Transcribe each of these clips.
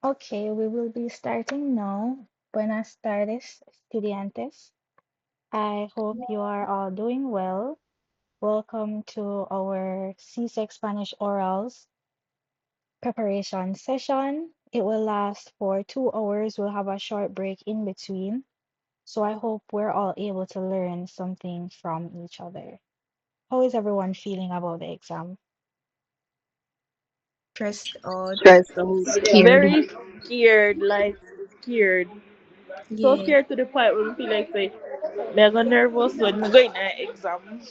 Okay, we will be starting now. Buenas tardes, estudiantes. I hope you are all doing well. Welcome to our CSEC Spanish Orals preparation session. It will last for 2 hours. We'll have a short break in between. So I hope we're all able to learn something from each other. How is everyone feeling about the exam? Stressed out. Stressed out. Scared. Very scared, like scared. So Yeah. scared to the point where we feel like say, me go nervous when we go in an exam.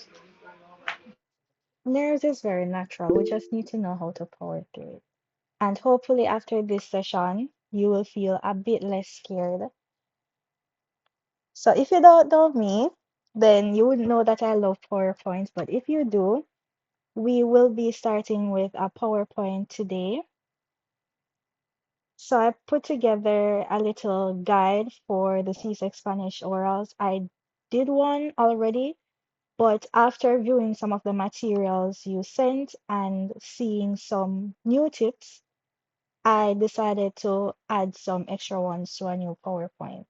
Nerves is very natural. We just need to know how to power through it. And hopefully, after this session, you will feel a bit less scared. So, if you don't know me, then you would know that I love PowerPoints. But if you do, we will be starting with a PowerPoint today. So, I put together a little guide for the CSEC Spanish orals. I did one already, but after viewing some of the materials you sent and seeing some new tips, I decided to add some extra ones to a new PowerPoint.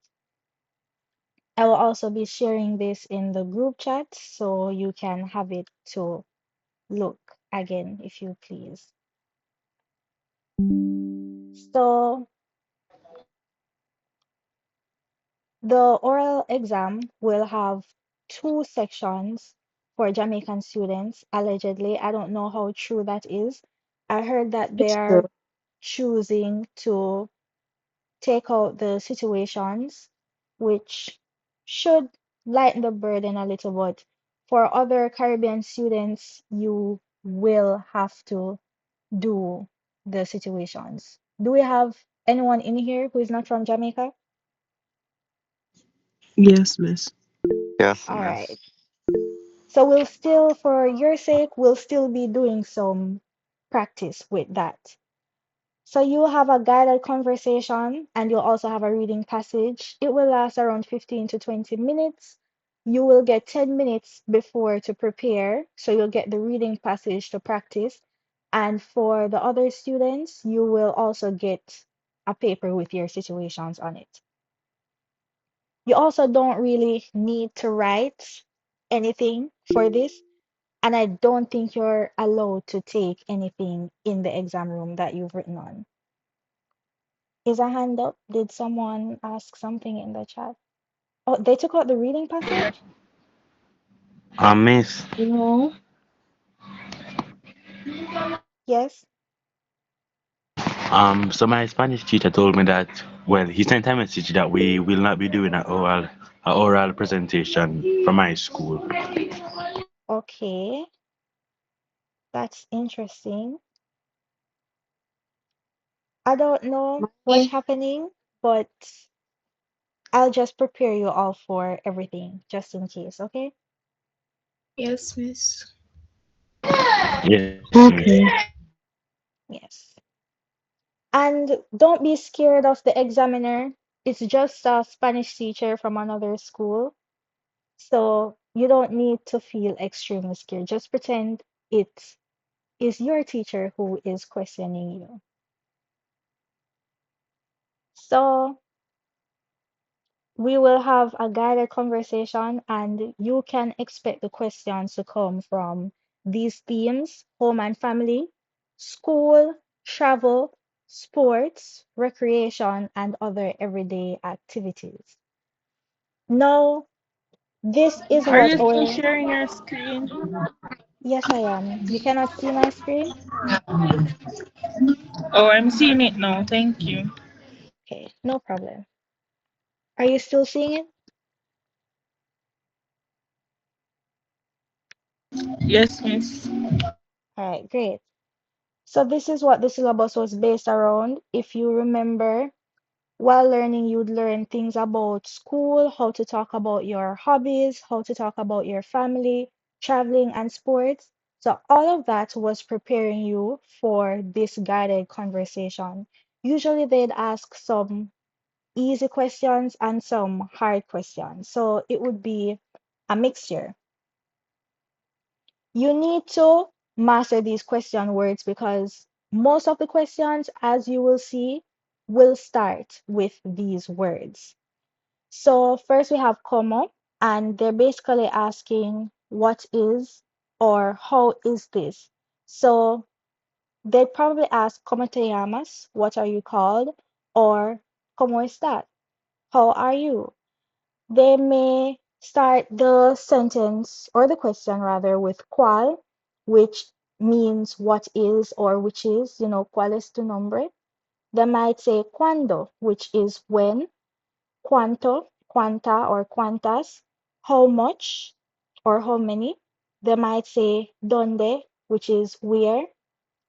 I will also be sharing this in the group chat so you can have it to look again if you please. So the oral exam will have two sections for Jamaican students, allegedly. I don't know how true that is. I heard that they It's are true. choosing to take out the situations, which should lighten the burden a little, but for other Caribbean students, you will have to do the situations. Do we have anyone in here who is not from Jamaica? Yes, miss. Yes, All right. miss. So we'll still, for your sake, we'll still be doing some practice with that. So you have a guided conversation and you'll also have a reading passage. It will last around 15 to 20 minutes. You will get 10 minutes before to prepare, so you'll get the reading passage to practice. And for the other students, you will also get a paper with your situations on it. You also don't really need to write anything for this, and I don't think you're allowed to take anything in the exam room that you've written on. Is a hand up? Did someone ask something in the chat? Oh, they took out the reading passage? Miss. No. Yes. So my Spanish teacher told me that, well, he sent a message that we will not be doing a oral presentation from my school. Okay, that's interesting. I don't know what's Me? happening, but I'll just prepare you all for everything just in case, okay? Yes, miss. Yes, miss. Okay. Yes. And don't be scared of the examiner. It's just a Spanish teacher from another school. So you don't need to feel extremely scared. Just pretend it is your teacher who is questioning you. So we will have a guided conversation, and you can expect the questions to come from these themes: home and family, school, travel, sports, recreation, and other everyday activities. Now, this is Are what you still our. sharing your screen? Yes, I am. You cannot see my screen? Oh, I'm seeing it now. Thank you. Okay, no problem. Are you still seeing it? Yes, miss. All right, great. So, this is what the syllabus was based around. If you remember, while learning, you'd learn things about school, how to talk about your hobbies, how to talk about your family, traveling, and sports. So, all of that was preparing you for this guided conversation. Usually, they'd ask some easy questions and some hard questions. So, it would be a mixture. You need to master these question words because most of the questions, as you will see, will start with these words. So first we have como, and they're basically asking what is or how is this. So they'd probably ask ¿Cómo te llamas? What are you called? Or ¿Cómo estás? How are you? They may start the sentence or the question rather with cuál, which means what is or which is, ¿cuál es tu nombre? They might say cuándo, which is when, cuánto, cuánta or cuántas, how much or how many. They might say dónde, which is where,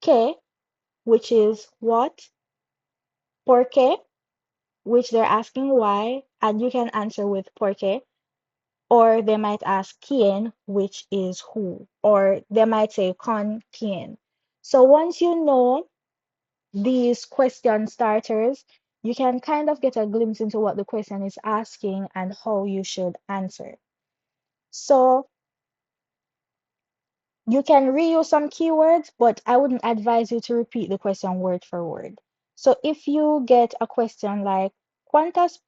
qué, which is what, por qué, which they're asking why, and you can answer with por qué. Or they might ask quién, which is who, or they might say con quién. So once you know these question starters, you can kind of get a glimpse into what the question is asking and how you should answer. So you can reuse some keywords, but I wouldn't advise you to repeat the question word for word. So if you get a question like, ¿Cuántas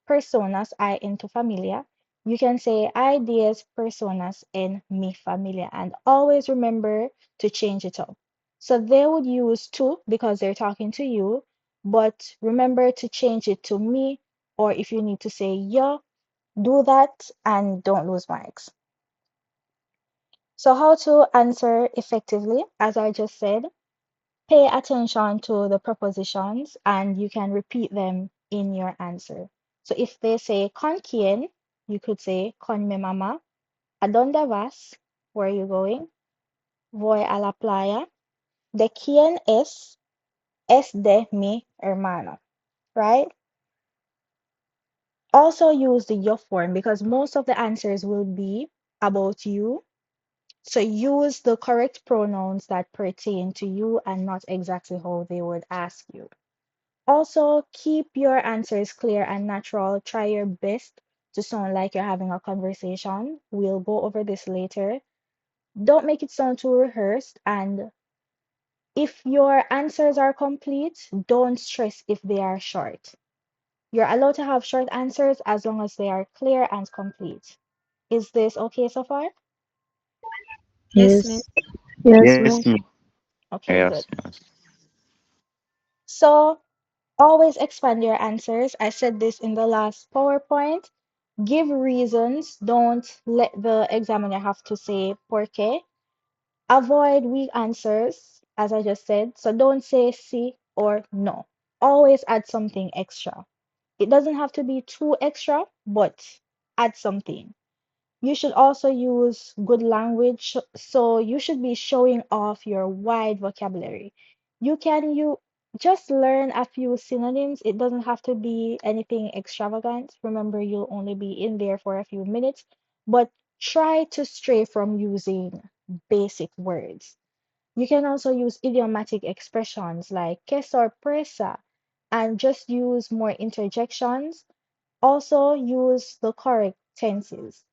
personas hay en tu familia? You can say, hay 10 personas en mi familia. And always remember to change it up. So they would use tú because they're talking to you, but remember to change it to me, or if you need to say yo, do that and don't lose marks. So how to answer effectively, as I just said, pay attention to the prepositions and you can repeat them in your answer. So if they say con quién, you could say con mi mamá. ¿A dónde vas? Where are you going? Voy a la playa. ¿De quién es? Es de mi hermano, right? Also use the yo form because most of the answers will be about you. So use the correct pronouns that pertain to you and not exactly how they would ask you. Also, keep your answers clear and natural. Try your best to sound like you're having a conversation. We'll go over this later. Don't make it sound too rehearsed. And if your answers are complete, don't stress if they are short. You're allowed to have short answers as long as they are clear and complete. Is this okay so far? Yes, miss. Yes. Yes, Yes, miss. me. Okay, good. Yes, yes. So always expand your answers. I said this in the last PowerPoint. Give reasons. Don't let the examiner have to say por qué. Avoid weak answers, as I just said. So don't say sí or no. Always add something extra. It doesn't have to be too extra, but add something. You should also use good language, so you should be showing off your wide vocabulary. You just learn a few synonyms. It doesn't have to be anything extravagant. Remember, you'll only be in there for a few minutes, but try to stray from using basic words. You can also use idiomatic expressions like que sorpresa and just use more interjections. Also use the correct tenses.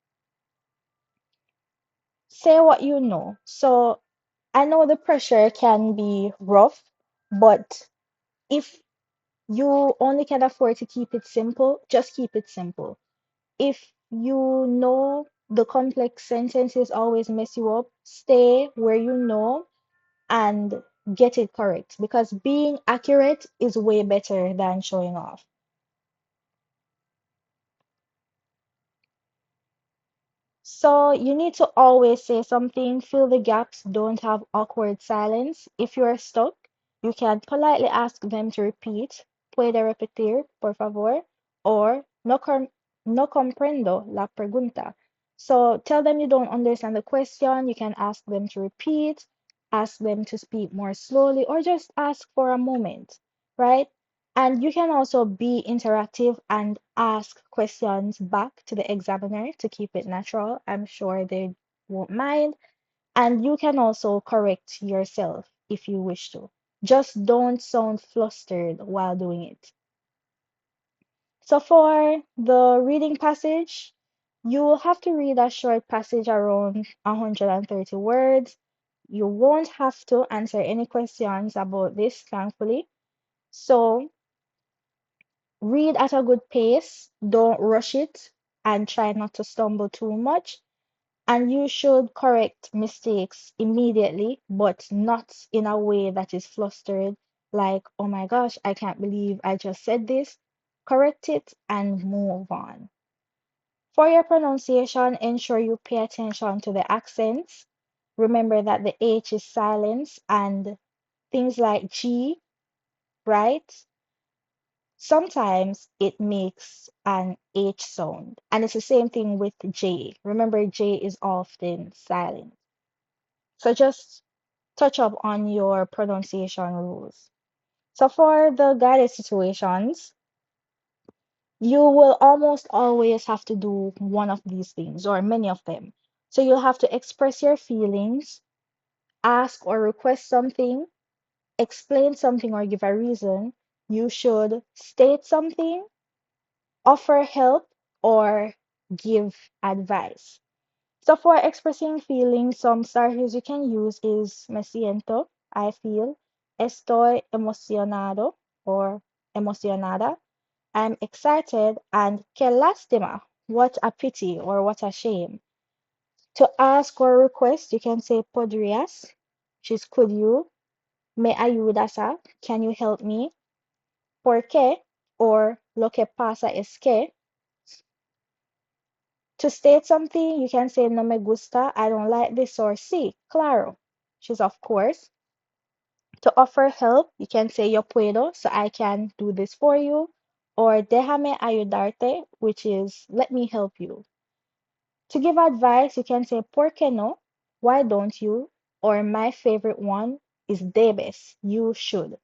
Say what you know. So I know the pressure can be rough, but if you only can afford to keep it simple, just keep it simple. If you know the complex sentences always mess you up, stay where you know and get it correct because being accurate is way better than showing off. So you need to always say something, fill the gaps, don't have awkward silence. If you're stuck, you can politely ask them to repeat, puede repetir, por favor, or no comprendo la pregunta. So tell them you don't understand the question, you can ask them to repeat, ask them to speak more slowly, or just ask for a moment, right? And you can also be interactive and ask questions back to the examiner to keep it natural. I'm sure they won't mind. And you can also correct yourself if you wish to. Just don't sound flustered while doing it. So for the reading passage, you will have to read a short passage around 130 words. You won't have to answer any questions about this, thankfully. So Read at a good pace, don't rush it, and try not to stumble too much. And you should correct mistakes immediately, but not in a way that is flustered, like, oh my gosh, I can't believe I just said this. Correct it and move on. For your pronunciation, ensure you pay attention to the accents. Remember that the H is silenced and things like G, right? Sometimes it makes an H sound. And it's the same thing with J. Remember, J is often silent. So just touch up on your pronunciation rules. So for the guided situations, you will almost always have to do one of these things or many of them. So you'll have to express your feelings, ask or request something, explain something or give a reason. You should state something, offer help, or give advice. So for expressing feelings, some starters you can use is me siento, I feel, estoy emocionado or emocionada, I'm excited, and que lástima, what a pity or what a shame. To ask or request, you can say podrías, which is could you, me ayudas a, can you help me, por qué, or lo que pasa es que. To state something, you can say no me gusta, I don't like this, or sí, claro, which is of course. To offer help, you can say yo puedo, so I can do this for you, or déjame ayudarte, which is let me help you. To give advice, you can say por qué no, why don't you, or my favorite one is debes, you should.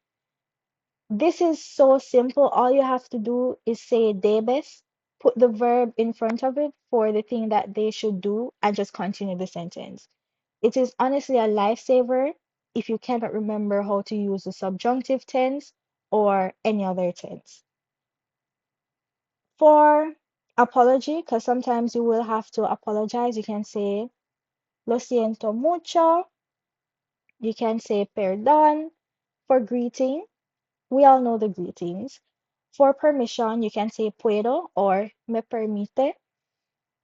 This is so simple. All you have to do is say debes, put the verb in front of it for the thing that they should do, and just continue the sentence. It is honestly a lifesaver if you cannot remember how to use the subjunctive tense or any other tense. For apology, because sometimes you will have to apologize, you can say lo siento mucho. You can say perdón. For greeting, we all know the greetings. For permission, you can say puedo or me permite.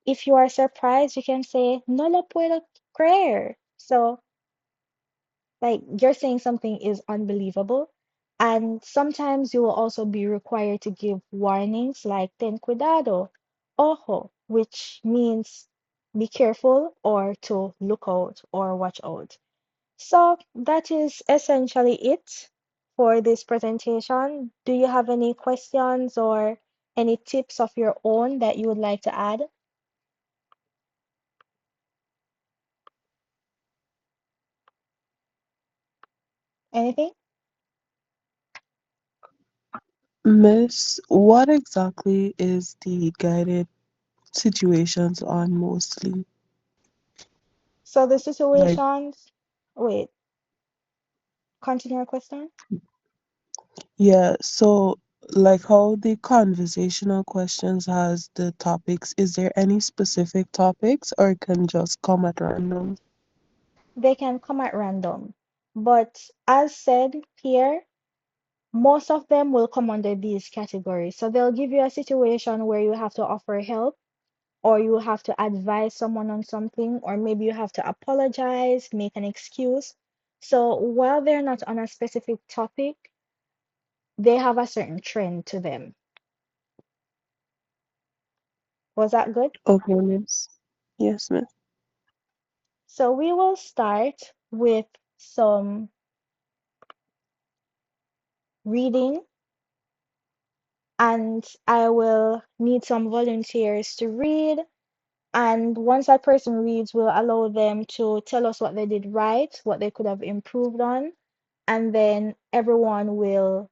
If you are surprised, you can say no lo puedo creer. So, like, you're saying something is unbelievable. And sometimes you will also be required to give warnings like ten cuidado, ojo, which means be careful or to look out or watch out. So that is essentially it for this presentation. Do you have any questions or any tips of your own that you would like to add? Anything? Miss, what exactly is the guided situations on mostly? So the Like, situations, wait, continue your question. yeah, so like how the conversational questions has the topics, is there any specific topics or it can just come at random? They can come at random, but as said here, most of them will come under these categories. So they'll give you a situation where you have to offer help or you have to advise someone on something, or maybe you have to apologize, make an excuse. So while they're not on a specific topic, they have a certain trend to them. Was that good? Okay, miss. Yes, miss. So we will start with some reading, and I will need some volunteers to read. And once that person reads, we'll allow them to tell us what they did right, what they could have improved on, and then everyone will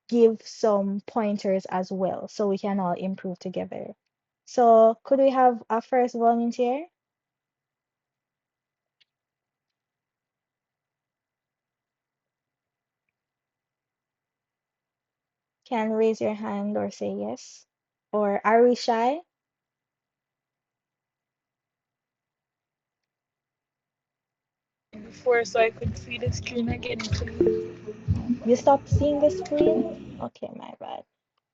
give some pointers as well so we can all improve together. So, could we have a first volunteer? Can raise your hand or say yes? Or are we shy? Before, so I could see the screen again, please. You stopped seeing the screen? Okay, my bad.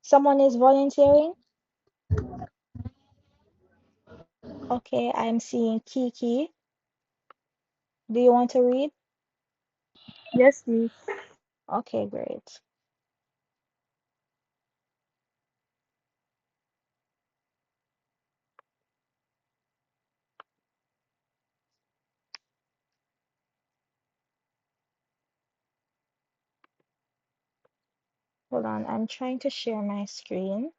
Someone is volunteering? Okay, I'm seeing Kiki. Do you want to read? Yes, miss. Okay, great. Hold on, I'm trying to share my screen.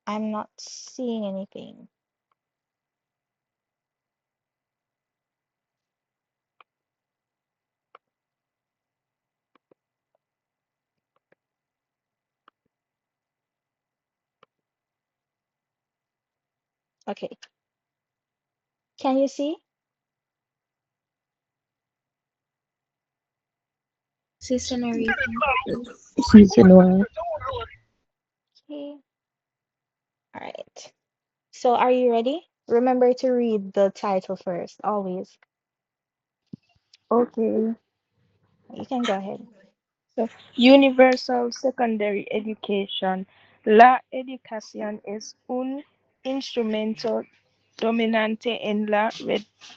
I'm not seeing anything. Okay, can you see? Sister Narita. Season 1. Okay, all right. So are you ready? Remember to read the title first, always. Okay. You can go ahead. So, universal secondary education. La educación es un instrumento dominante en la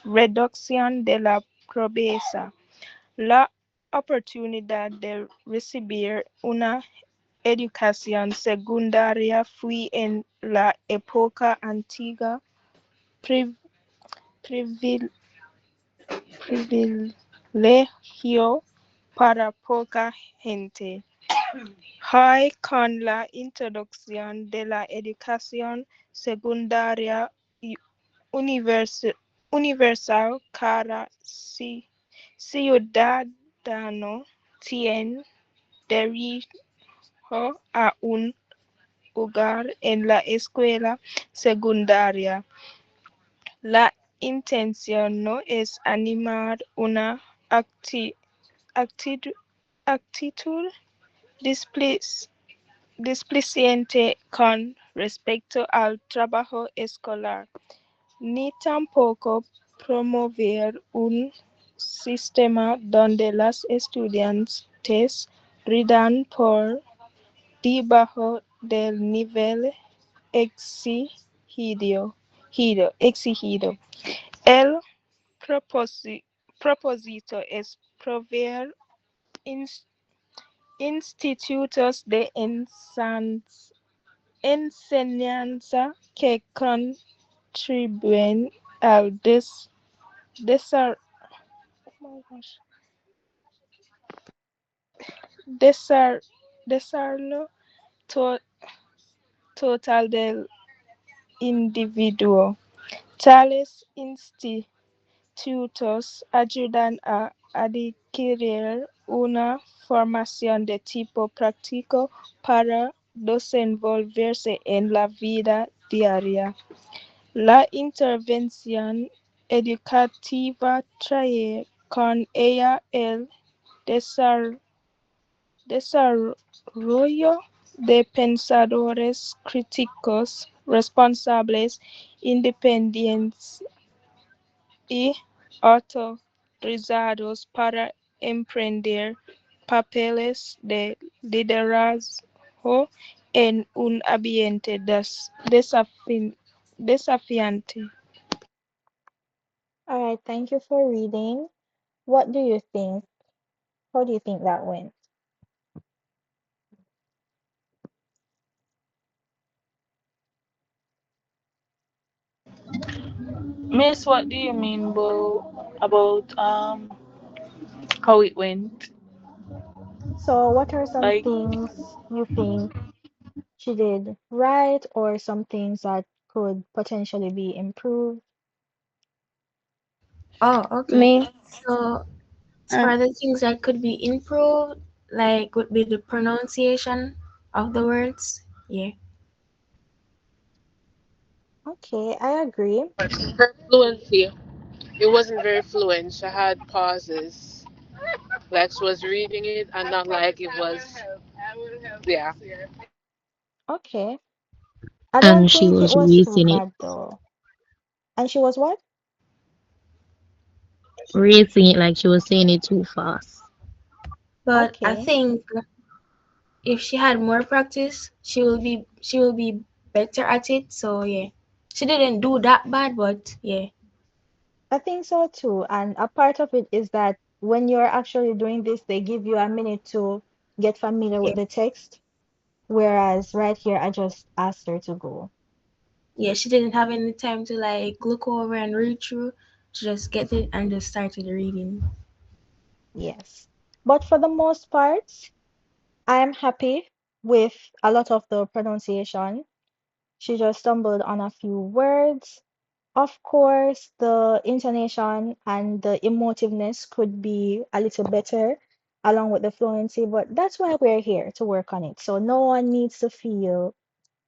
reducción de la pobreza. La oportunidad de recibir una educación secundaria fue en la época antigua pri- privil- privilegio para poca gente. Hoy, con la introducción de la educación secundaria universal, universal cada ciudadano tiene derecho a un lugar en la escuela secundaria. La intención no es animar una actitud actitud displicente con respecto al trabajo escolar, ni tampoco promover un sistema donde los estudiantes rindan por debajo del nivel exigido. El propósito es proveer institutos de enseñanza que contribuyen al desar- oh desar- desarrollo to- total del individuo. Tales institutos ayudan a adquirir una formación de tipo práctico para desenvolverse en la vida diaria. La intervención educativa trae con ella el desarrollo de pensadores críticos, responsables, independientes y autorizados para emprender papeles de liderazgo en un ambiente desafiante. All right, thank you for reading. What do you think? How do you think that went? Miss, what do you mean about how it went? So, what are some Like, things you think she did right, or some things that could potentially be improved? Oh, okay. me, So, as uh, for the things that could be improved, like would be the pronunciation of the words. Yeah. Okay, I agree. Her fluency. It wasn't very fluent. She had pauses. Like she was reading it and not like it was. Yeah. Okay. I don't And she think it was was too raising it. bad though. And she was what? Raising it like she was saying it too fast. But I Okay. think if she had more practice, she will be better at it. So yeah, she didn't do that bad, but yeah, I think so too. And a part of it is that when you're actually doing this, they give you a minute to get familiar with yeah, the text. Whereas right here, I just asked her to go. yeah. She didn't have any time to like look over and read through. She just get it and just started reading. Yes. But for the most part, I am happy with a lot of the pronunciation. She just stumbled on a few words. Of course, the intonation and the emotiveness could be a little better along with the fluency, but that's why we're here to work on it. So no one needs to feel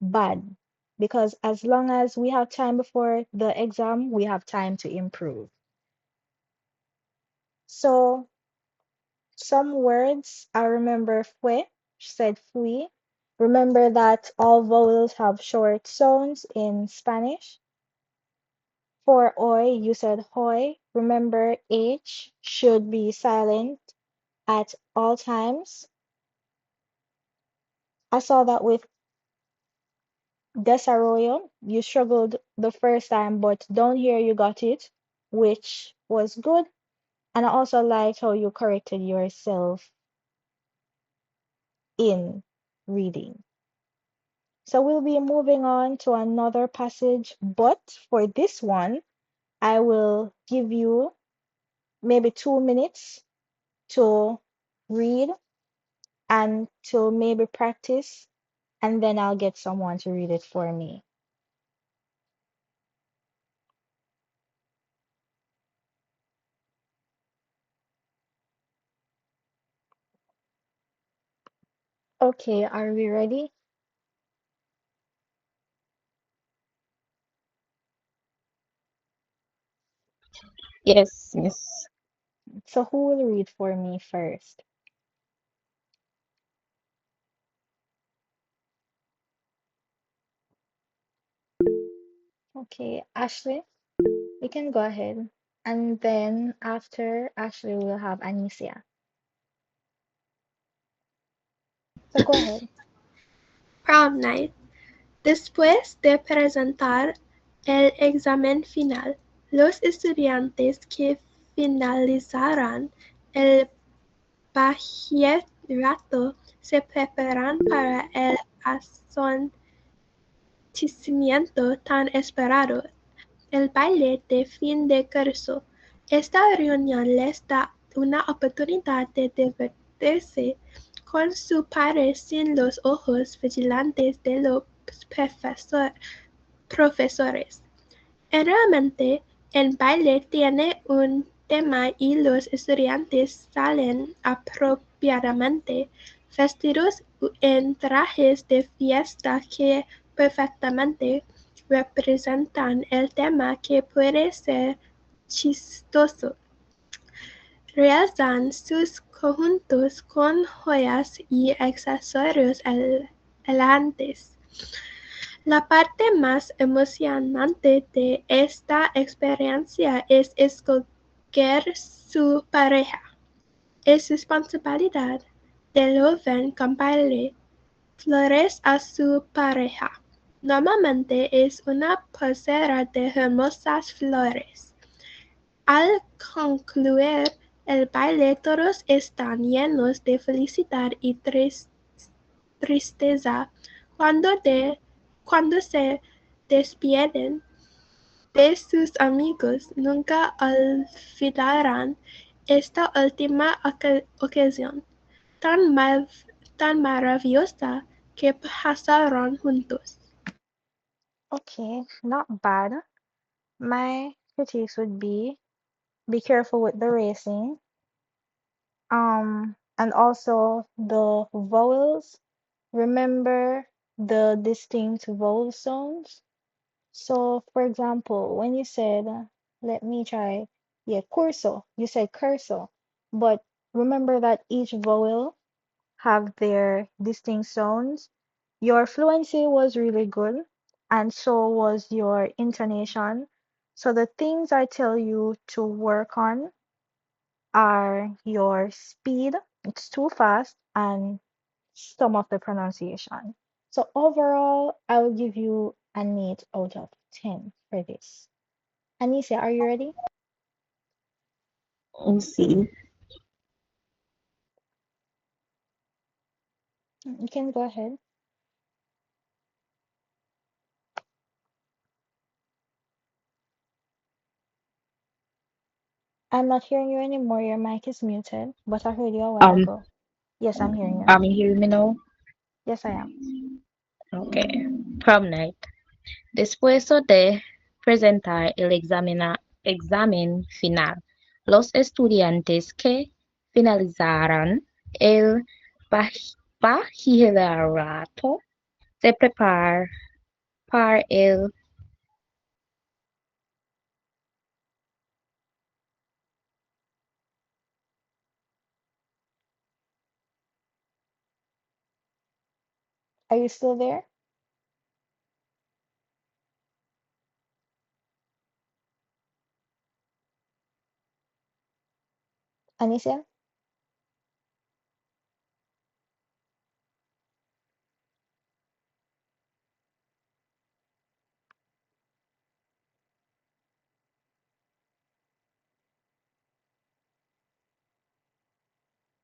bad because as long as we have time before the exam, we have time to improve. So some words I remember fue, she said fui. Remember that all vowels have short sounds in Spanish. For oi, you said hoy. Remember H should be silent at all times. I saw that with desarrollo. You struggled the first time, but down here you got it, which was good. And I also liked how you corrected yourself in reading. So we'll be moving on to another passage, but for this one, I will give you maybe 2 minutes to read and to maybe practice, and then I'll get someone to read it for me. Okay, are we ready? Yes, yes. So who will read for me first? Okay, Ashley, you can go ahead. And then after Ashley, we'll have Anicia. So go ahead. Prom night. Después de presentar el examen final, los estudiantes que finalizarán el bachillerato se preparan para el acontecimiento tan esperado, el baile de fin de curso. Esta reunión les da una oportunidad de divertirse con su padre sin los ojos vigilantes de los profesores. Generalmente, el baile tiene un tema y los estudiantes salen apropiadamente vestidos en trajes de fiesta que perfectamente representan el tema, que puede ser chistoso. Realizan sus conjuntos con joyas y accesorios elegantes. La parte más emocionante de esta experiencia es escoger su pareja. Es responsabilidad del joven comprarle flores a su pareja. Normalmente es una pulsera de hermosas flores. Al concluir el baile, todos están llenos de felicidad y tristeza cuando se despiden de sus amigos. Nunca olvidarán esta última ocasión tan maravillosa que pasaron juntos. Okay, not bad. My critiques would be careful with the racing. And also the vowels. Remember the distinct vowel sounds. So, for example, when you said, let me try, yeah, curso, you said curso, but remember that each vowel have their distinct sounds. Your fluency was really good, and so was your intonation. So the things I tell you to work on are your speed, it's too fast, and some of the pronunciation. So overall, I will give you an 8 out of 10 for this. Anissa, are you ready? See. You can go ahead. I'm not hearing you anymore. Your mic is muted, but I heard you a while Um, ago. Yes, I'm hearing you now. you hear me now? Yes, I am. Okay. Prom night. Después de presentar examen final, los estudiantes que finalizaron el bachillerato se preparan para el Are you still there, Anissa?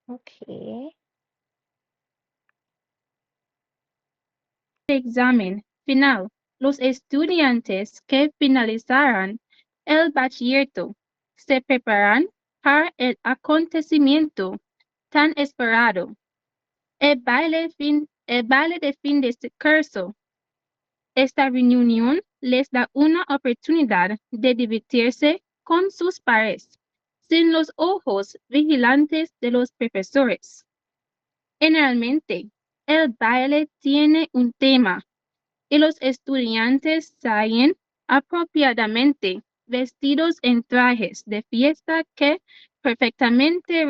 Okay. Examen final. Los estudiantes que finalizaron el bachillerato se preparan para el acontecimiento tan esperado, el baile de fin de curso. Esta reunión les da una oportunidad de divertirse con sus pares, sin los ojos vigilantes de los profesores. Generalmente, el baile tiene un tema y los estudiantes salen apropiadamente vestidos en trajes de fiesta que perfectamente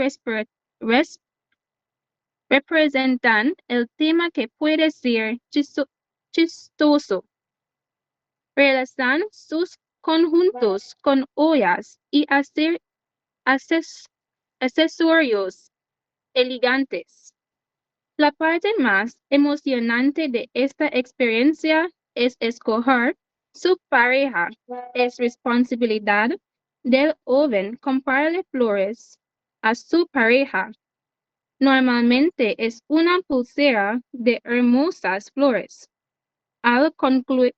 representan el tema que puede ser chistoso. Realizan sus conjuntos con ollas y accesorios elegantes. La parte más emocionante de esta experiencia es escoger su pareja. Es responsabilidad del joven comprarle flores a su pareja. Normalmente es una pulsera de hermosas flores. Al concluir,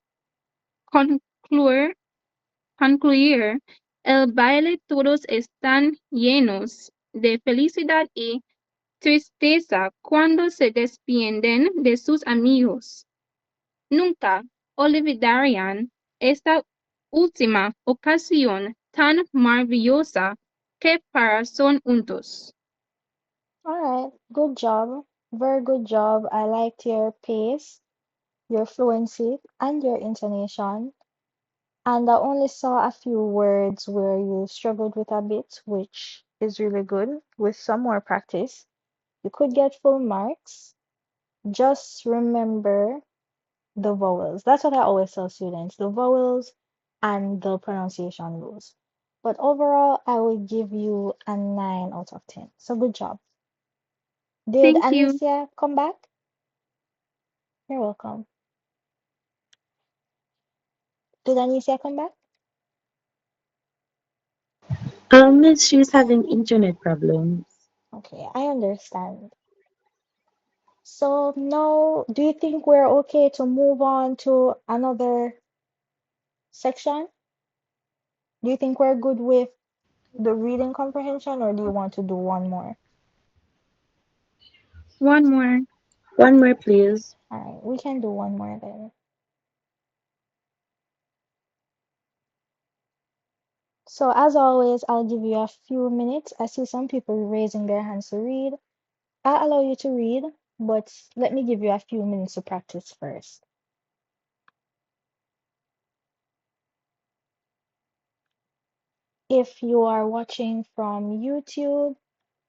concluir el baile, todos están llenos de felicidad y tristeza cuando se despiden de sus amigos. Nunca olvidarían esta última ocasión tan maravillosa que pasaron juntos. All right. Good job. Very good job. I liked your pace, your fluency, and your intonation. And I only saw a few words where you struggled with a bit, which is really good. With some more practice, you could get full marks. Just remember the vowels. That's what I always tell students, the vowels and the pronunciation rules. But overall, I will give you a 9 out of 10. So good job. Did Thank you. Anicia come back? You're welcome. Did Anicia come back? Miss, she's having internet problems. Okay, I understand. So now, do you think we're okay to move on to another section? Do you think we're good with the reading comprehension, or do you want to do one more? One more. One more, please. All right, we can do one more then. So as always, I'll give you a few minutes. I see some people raising their hands to read. I'll allow you to read, but let me give you a few minutes to practice first. If you are watching from YouTube,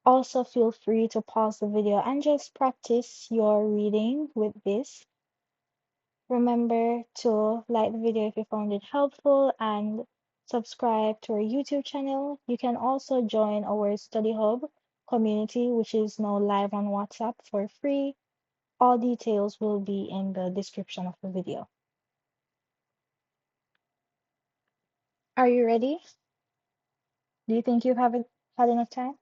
also feel free to pause the video and just practice your reading with this. Remember to like the video if you found it helpful and subscribe to our YouTube channel. You can also join our Study Hub community, which is now live on WhatsApp for free. All details will be in the description of the video. Are you ready? Do you think you haven't had enough time?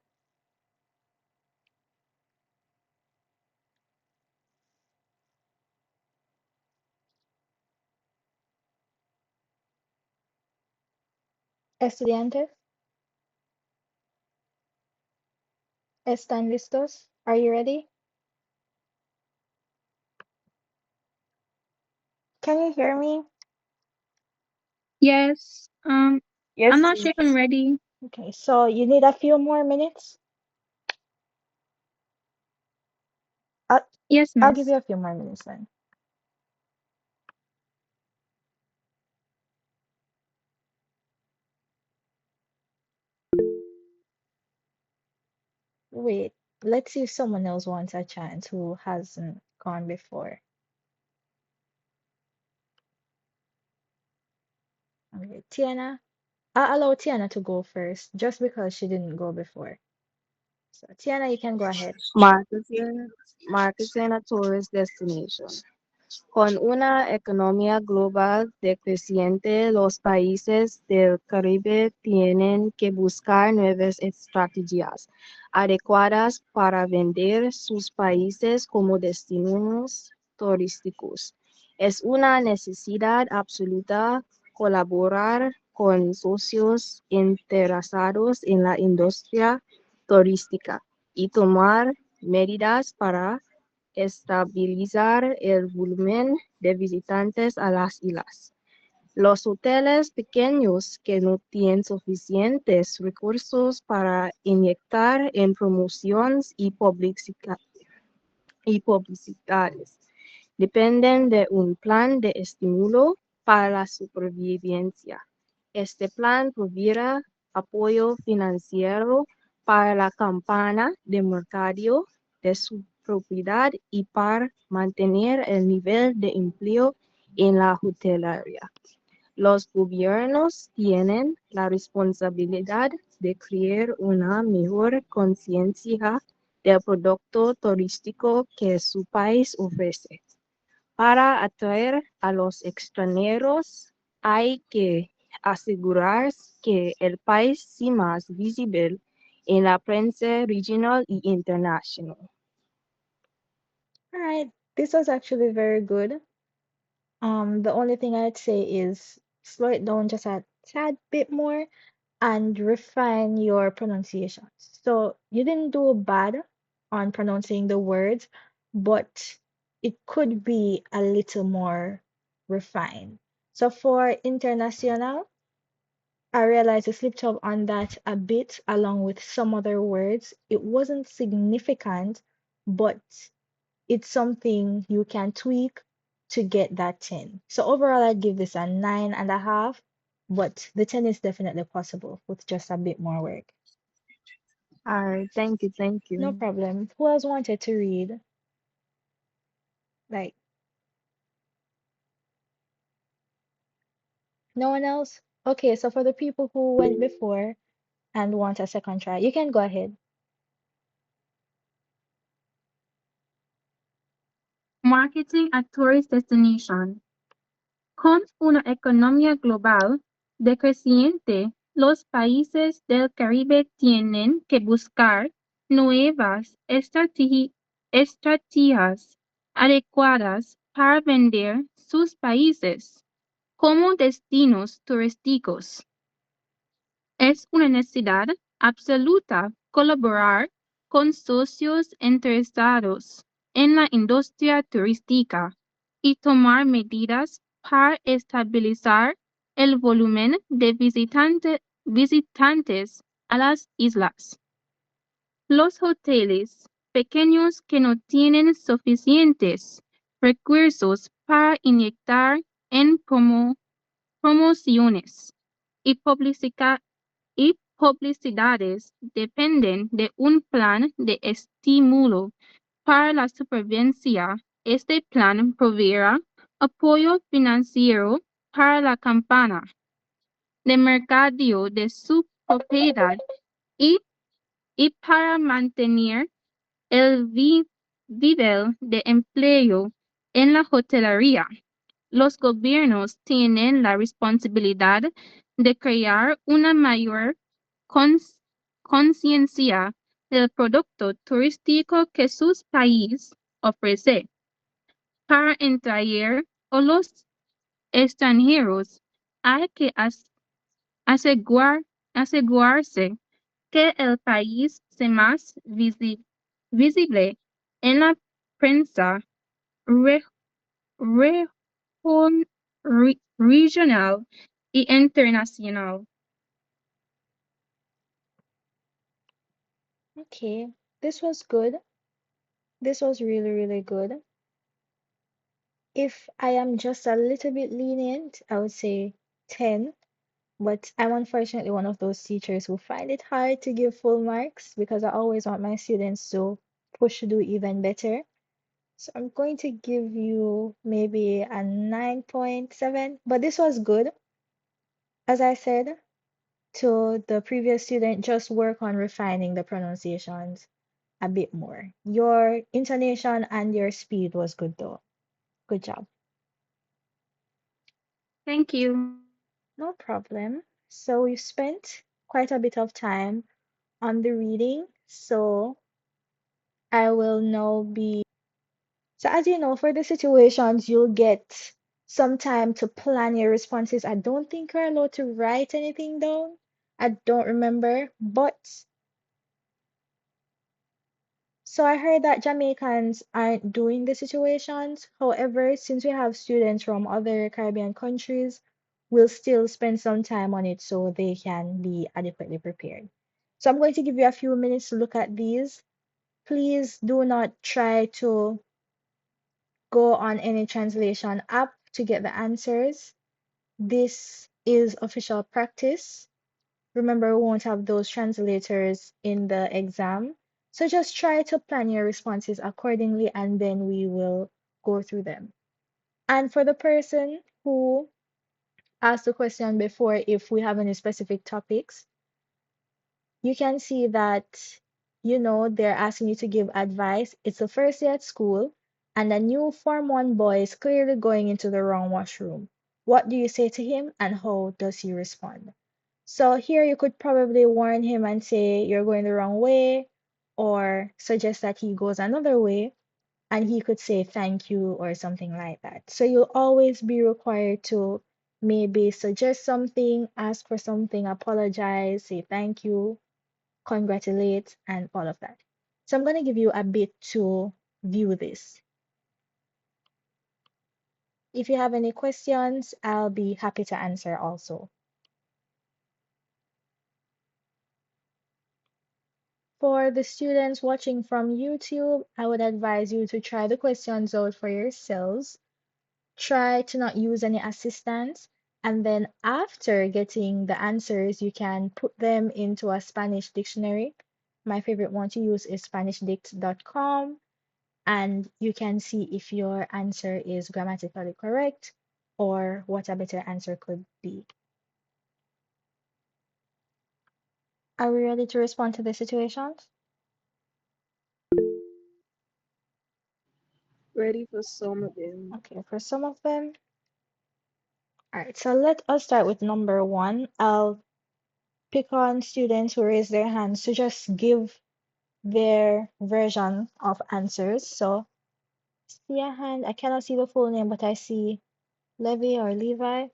Estudiantes, ¿están listos? Are you ready? Can you hear me? Yes. I'm Yes, not sure if I'm please. ready. Okay, so you need a few more minutes? I'll, Yes, I'll give miss. you a few more minutes then. Wait, let's see if someone else wants a chance who hasn't gone before. Okay, Tiana. I'll allow Tiana to go first just because she didn't go before. So, Tiana, you can go ahead. Marketing, marketing a tourist destination. Con una economía global decreciente, los países del Caribe tienen que buscar nuevas estrategias adecuadas para vender sus países como destinos turísticos. Es una necesidad absoluta colaborar con socios interesados en la industria turística y tomar medidas para estabilizar el volumen de visitantes a las islas. Los hoteles pequeños que no tienen suficientes recursos para inyectar en promociones y publicidades dependen de un plan de estímulo para la supervivencia. Este plan proveerá apoyo financiero para la campaña de mercadeo de su propiedad y para mantener el nivel de empleo en la hotelería. Los gobiernos tienen la responsabilidad de crear una mejor conciencia del producto turístico que su país ofrece. Para atraer a los extranjeros hay que asegurarse que el país sea más visible en la prensa regional y internacional. All right, this was actually very good. The only thing I'd say is slow it down just a tad bit more and refine your pronunciation. So you didn't do bad on pronouncing the words, but it could be a little more refined. So for international, I realized I slipped up on that a bit along with some other words. It wasn't significant, but it's something you can tweak to get that 10. So overall, I'd give this a 9.5, but the 10 is definitely possible with just a bit more work. All right, thank you, thank No you. problem. Who else wanted to read? Like, no one else? Okay, so for the people who went before and want a second try, you can go ahead. Marketing a tourist destination. Con una economía global decreciente, los países del Caribe tienen que buscar nuevas estrategias adecuadas para vender sus países como destinos turísticos. Es una necesidad absoluta colaborar con socios interesados en la industria turística y tomar medidas para estabilizar el volumen de visitantes a las islas. Los hoteles pequeños que no tienen suficientes recursos para inyectar en promociones y publicidades dependen de un plan de estímulo para la supervivencia. Este plan proveerá apoyo financiero para la campaña de mercadeo de su propiedad y, y para mantener el nivel de empleo en la hotelería. Los gobiernos tienen la responsabilidad de crear una mayor cons- conciencia del producto turístico que sus países ofrece para atraer a los extranjeros. Hay que asegurar- asegurarse que el país sea más visible en la prensa re- regional y internacional. Okay, this was good. This was really, really good. If I am just a little bit lenient, I would say 10, but I'm unfortunately one of those teachers who find it hard to give full marks because I always want my students to push to do even better. So I'm going to give you maybe a 9.7, but this was good. As I said to the previous student, just work on refining the pronunciations a bit more. Your intonation and your speed was good though. Good job. Thank you. No problem. So we've spent quite a bit of time on the reading. So I will now be. So as you know, for the situations, you'll get some time to plan your responses. I don't think you're allowed to write anything down. I don't remember, but so I heard that Jamaicans aren't doing the situations. However, since we have students from other Caribbean countries, we'll still spend some time on it so they can be adequately prepared. So I'm going to give you a few minutes to look at these. Please do not try to go on any translation app to get the answers. This is official practice. Remember, we won't have those translators in the exam. So just try to plan your responses accordingly and then we will go through them. And for the person who asked the question before, if we have any specific topics, you can see that, they're asking you to give advice. It's the first day at school, and a new Form 1 boy is clearly going into the wrong washroom. What do you say to him, and how does he respond? So here you could probably warn him and say you're going the wrong way, or suggest that he goes another way, and he could say thank you or something like that. So you'll always be required to maybe suggest something, ask for something, apologize, say thank you, congratulate, and all of that. So I'm going to give you a bit to view this. If you have any questions, I'll be happy to answer also. For the students watching from YouTube, I would advise you to try the questions out for yourselves. Try to not use any assistance. And then after getting the answers, you can put them into a Spanish dictionary. My favorite one to use is SpanishDict.com. And you can see if your answer is grammatically correct or what a better answer could be. Are we ready to respond to the situations? Ready for some of them. Okay, for some of them. All right, so let us start with number one. I'll pick on students who raise their hands to just give their version of answers. So, see a hand. I cannot see the full name, but I see Levi or Levi.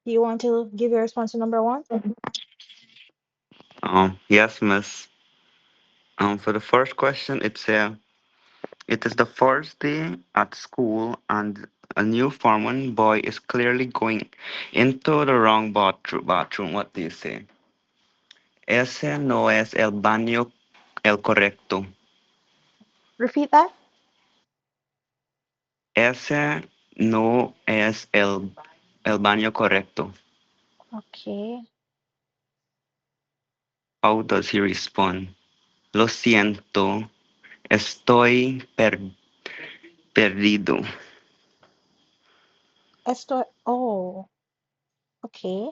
Do you want to give your response to number one? Yes, miss. For the first question, it is the first day at school and a new foreman boy is clearly going into the wrong bathroom. What do you say? Ese no es el baño el correcto. Repeat that. Ese no es el baño correcto. Okay. How does he respond? Lo siento, estoy perdido. Oh, okay.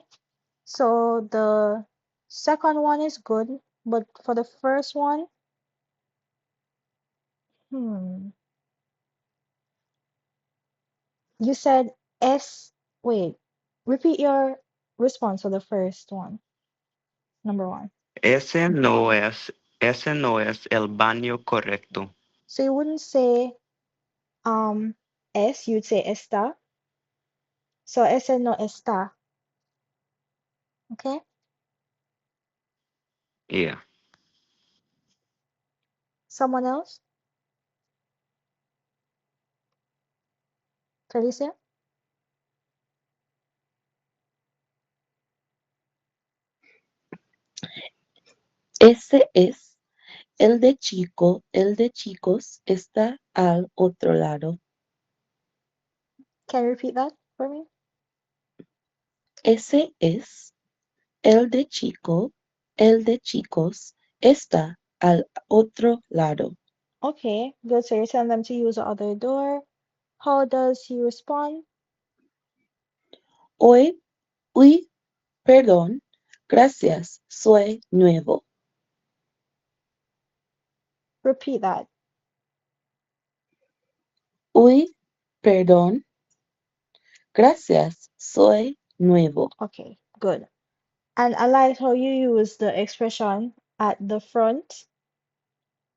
So the second one is good, but for the first one, Hmm. You said S. Wait. Repeat your response for the first one. Number one. Ese no es el baño correcto. So you wouldn't say um S, you'd say está. So ese no está. Okay? Yeah. Someone else? Felicia? Ese es el de chicos está al otro lado. Can you repeat that for me? Ese es el de chicos está al otro lado. Okay, good. So you're telling them to use the other door. How does he respond? Hoy, uy, perdón, gracias, soy nuevo. Repeat that. Uy, perdón, gracias, soy nuevo. Okay, good. And I like how you use the expression at the front.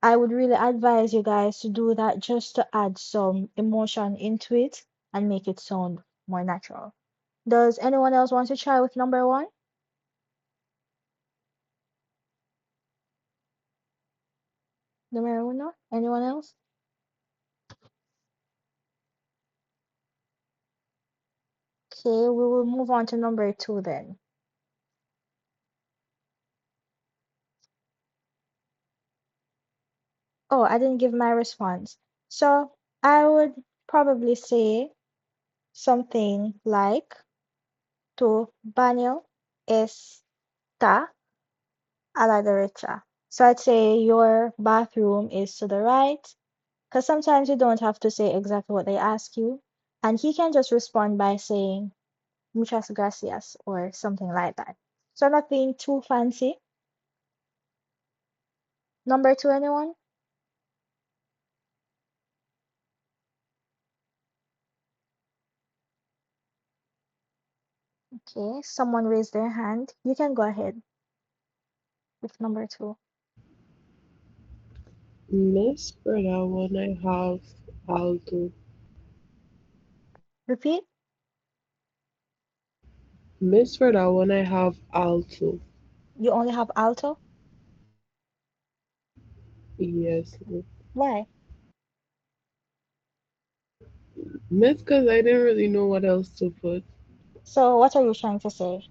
I would really advise you guys to do that just to add some emotion into it and make it sound more natural. Does anyone else want to try with number one? Numero uno? Anyone else? Okay, we will move on to number two then. Oh, I didn't give my response. So I would probably say something like tu baño está a la derecha. So I'd say your bathroom is to the right, because sometimes you don't have to say exactly what they ask you. And he can just respond by saying muchas gracias or something like that. So not being too fancy. Number two, anyone? Okay, someone raised their hand. You can go ahead with number two. Miss, for that one, I have alto. Repeat. Miss, for that one, I have alto. You only have alto? Yes. Why? Miss, because I didn't really know what else to put. So what are you trying to say?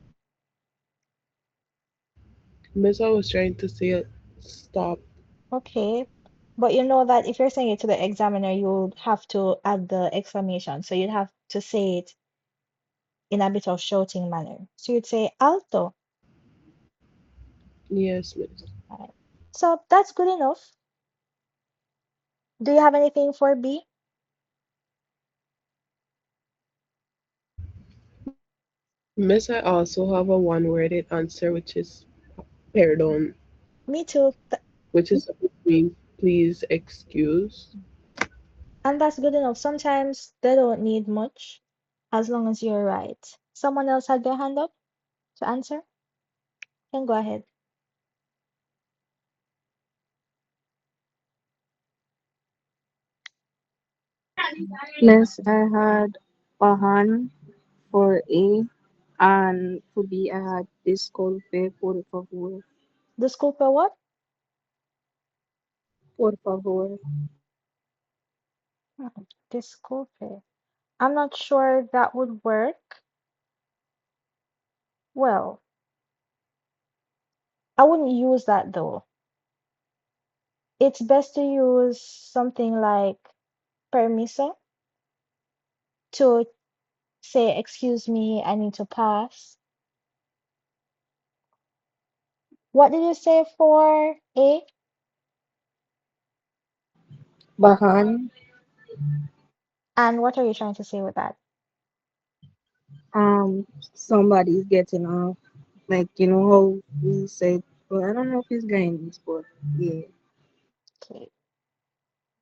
Miss, I was trying to say stop. Okay. But you know that if you're saying it to the examiner, you'd have to add the exclamation. So you'd have to say it in a bit of shouting manner. So you'd say alto. Yes, Miss. Right. So that's good enough. Do you have anything for B? Miss, I also have a one-worded answer, which is perdón, Me too. which is mean please excuse. And that's good enough. Sometimes they don't need much as long as you're right. Someone else had their hand up to answer? Can go ahead. Yes, I had Pahan for A, and for B, I had Disculpe, por favor. Disculpe what? Por favor. Hmm, Disculpe. I'm not sure that would work. Well, I wouldn't use that though. It's best to use something like permiso to say, excuse me, I need to pass. What did you say for A? Bahan, And what are you trying to say with that? somebody's getting off. Like, you know how we said, well, I don't know if he's going this, but yeah. Okay.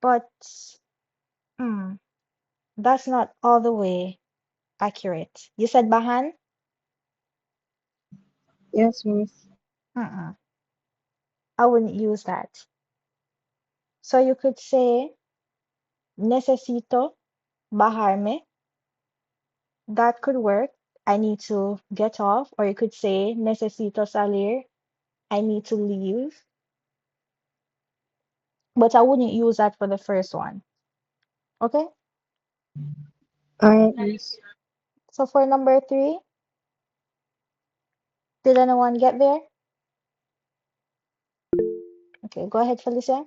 But hmm, that's not all the way accurate. You said bahan? Yes, Miss. Mm-mm. I wouldn't use that. So you could say necesito bajarme. That could work. I need to get off. Or you could say necesito salir. I need to leave. But I wouldn't use that for the first one. Okay? Alright, Miss. So for number three, did anyone get there? Okay, go ahead, Felicia.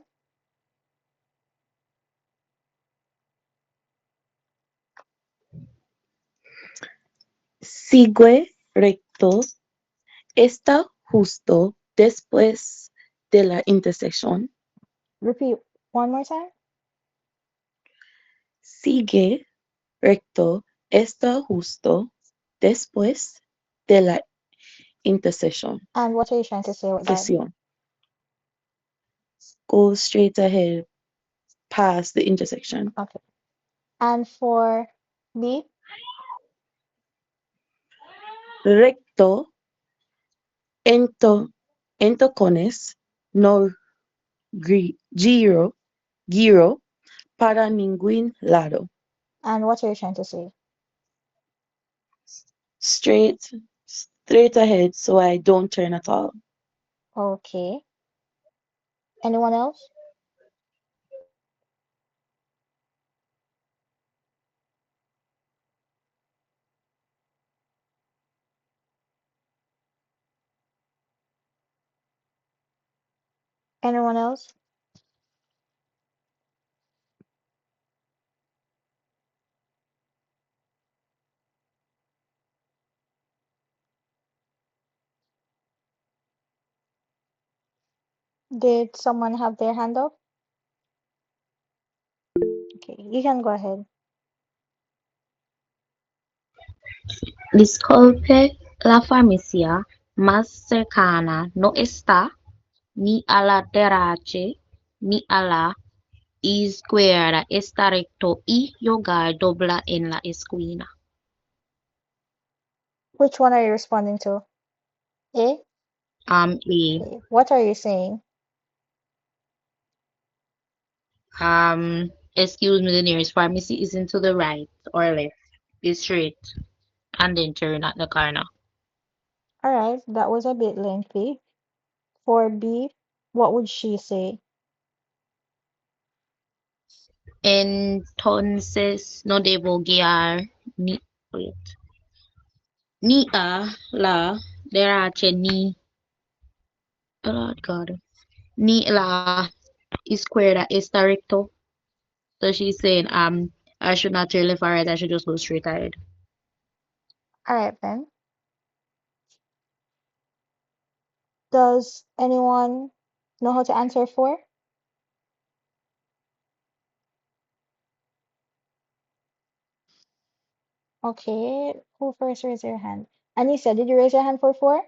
Sigue recto. Está justo después de la intersección. Repeat one more time. Sigue recto. Está justo después de la intersección. And what are you trying to say with that? Session. Go straight ahead past the intersection. Okay. And for B, Recto ento, entocones no giro para ningún lado. and what are you trying to say? Straight, straight ahead so I don't turn at all. Okay. Anyone else? Anyone else? Did someone have their hand up? Okay, you can go ahead. Disculpe, la farmacia más cercana no está ni a la derecha ni a la izquierda, está recto y yoga dobla en la esquina. Which one are you responding to? A? A. Okay. What are you saying? Excuse me, the nearest pharmacy isn't to the right or left. It's straight and then turn at the corner. All right, that was a bit lengthy. For B, what would she say? Entonces no debo guiar ni, wait, ni a la derecha ni, oh God, ni la izquierda está recto. So she's saying, I should not turn left or right, I should just go straight ahead. All right, then. Does anyone know how to answer for? Okay, who first raised their hand? Anissa, did you raise your hand for four?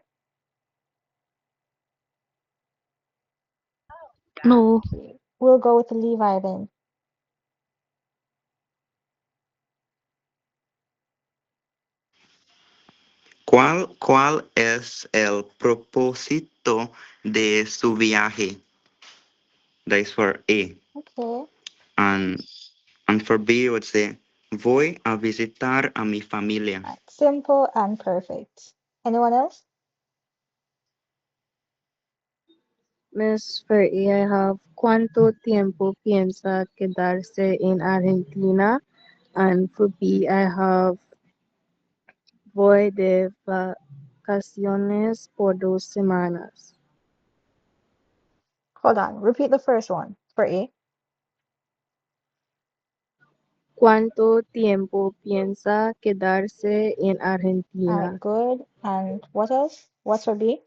No, Okay, we'll go with Levi then. ¿Cuál es el propósito de su viaje? That is for A. Okay, And, and for B, I would say, voy a visitar a mi familia. all right, simple and perfect. Anyone else? Miss, for A, I have ¿Cuánto tiempo piensa quedarse en Argentina? And for B, I have Voy de vacaciones por 2 semanas. Hold on, repeat the first one for A. ¿Cuánto tiempo piensa quedarse en All right, Argentina? good. And what else? What's for B?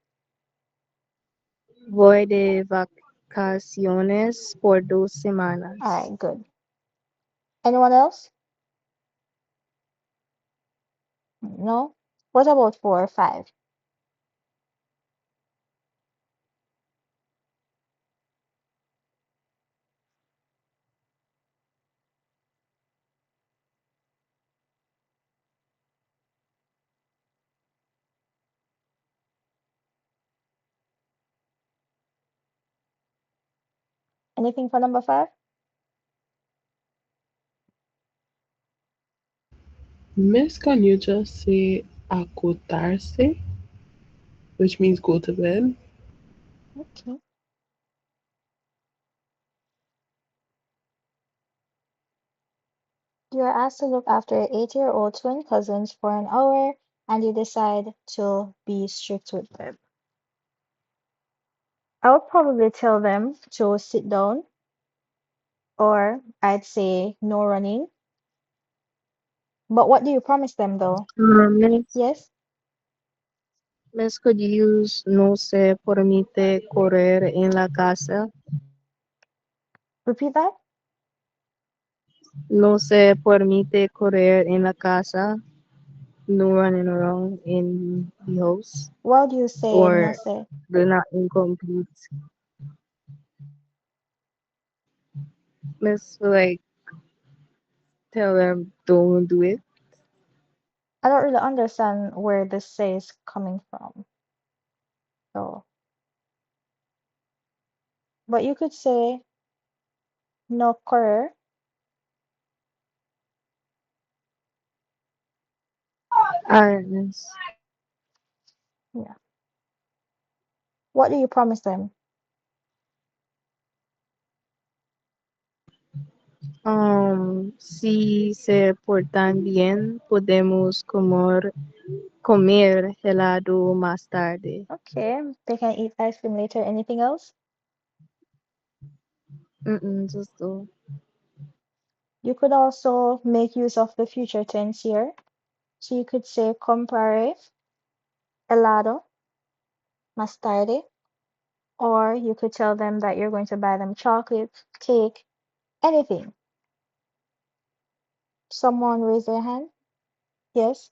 Voy de vacaciones por dos All semanas. right, good. Anyone else? No? What about four or five? Anything for number five? Miss, can you just say acotarse, which means go to bed? Okay. You're asked to look after your 8-year-old twin cousins for an hour, and you decide to be strict with them. I would probably tell them to sit down, or I'd say no running. But what do you promise them though? Miss, Yes? Miss, could you use no se permite correr en la casa? Repeat that? No se permite correr en la casa. No running around in the house. What do you say no Or say? they're not incomplete. Miss, like, tell them don't do it. I don't really understand where this say is coming from. So, but you could say no correr. Alright, miss. Yeah. What do you promise them? Si se portan bien, podemos comer helado más tarde. Okay, they can eat ice cream later. Anything else? Just do. You could also make use of the future tense here. So you could say comprare helado más tarde, or you could tell them that you're going to buy them chocolate, cake, anything. Someone raise their hand? Yes?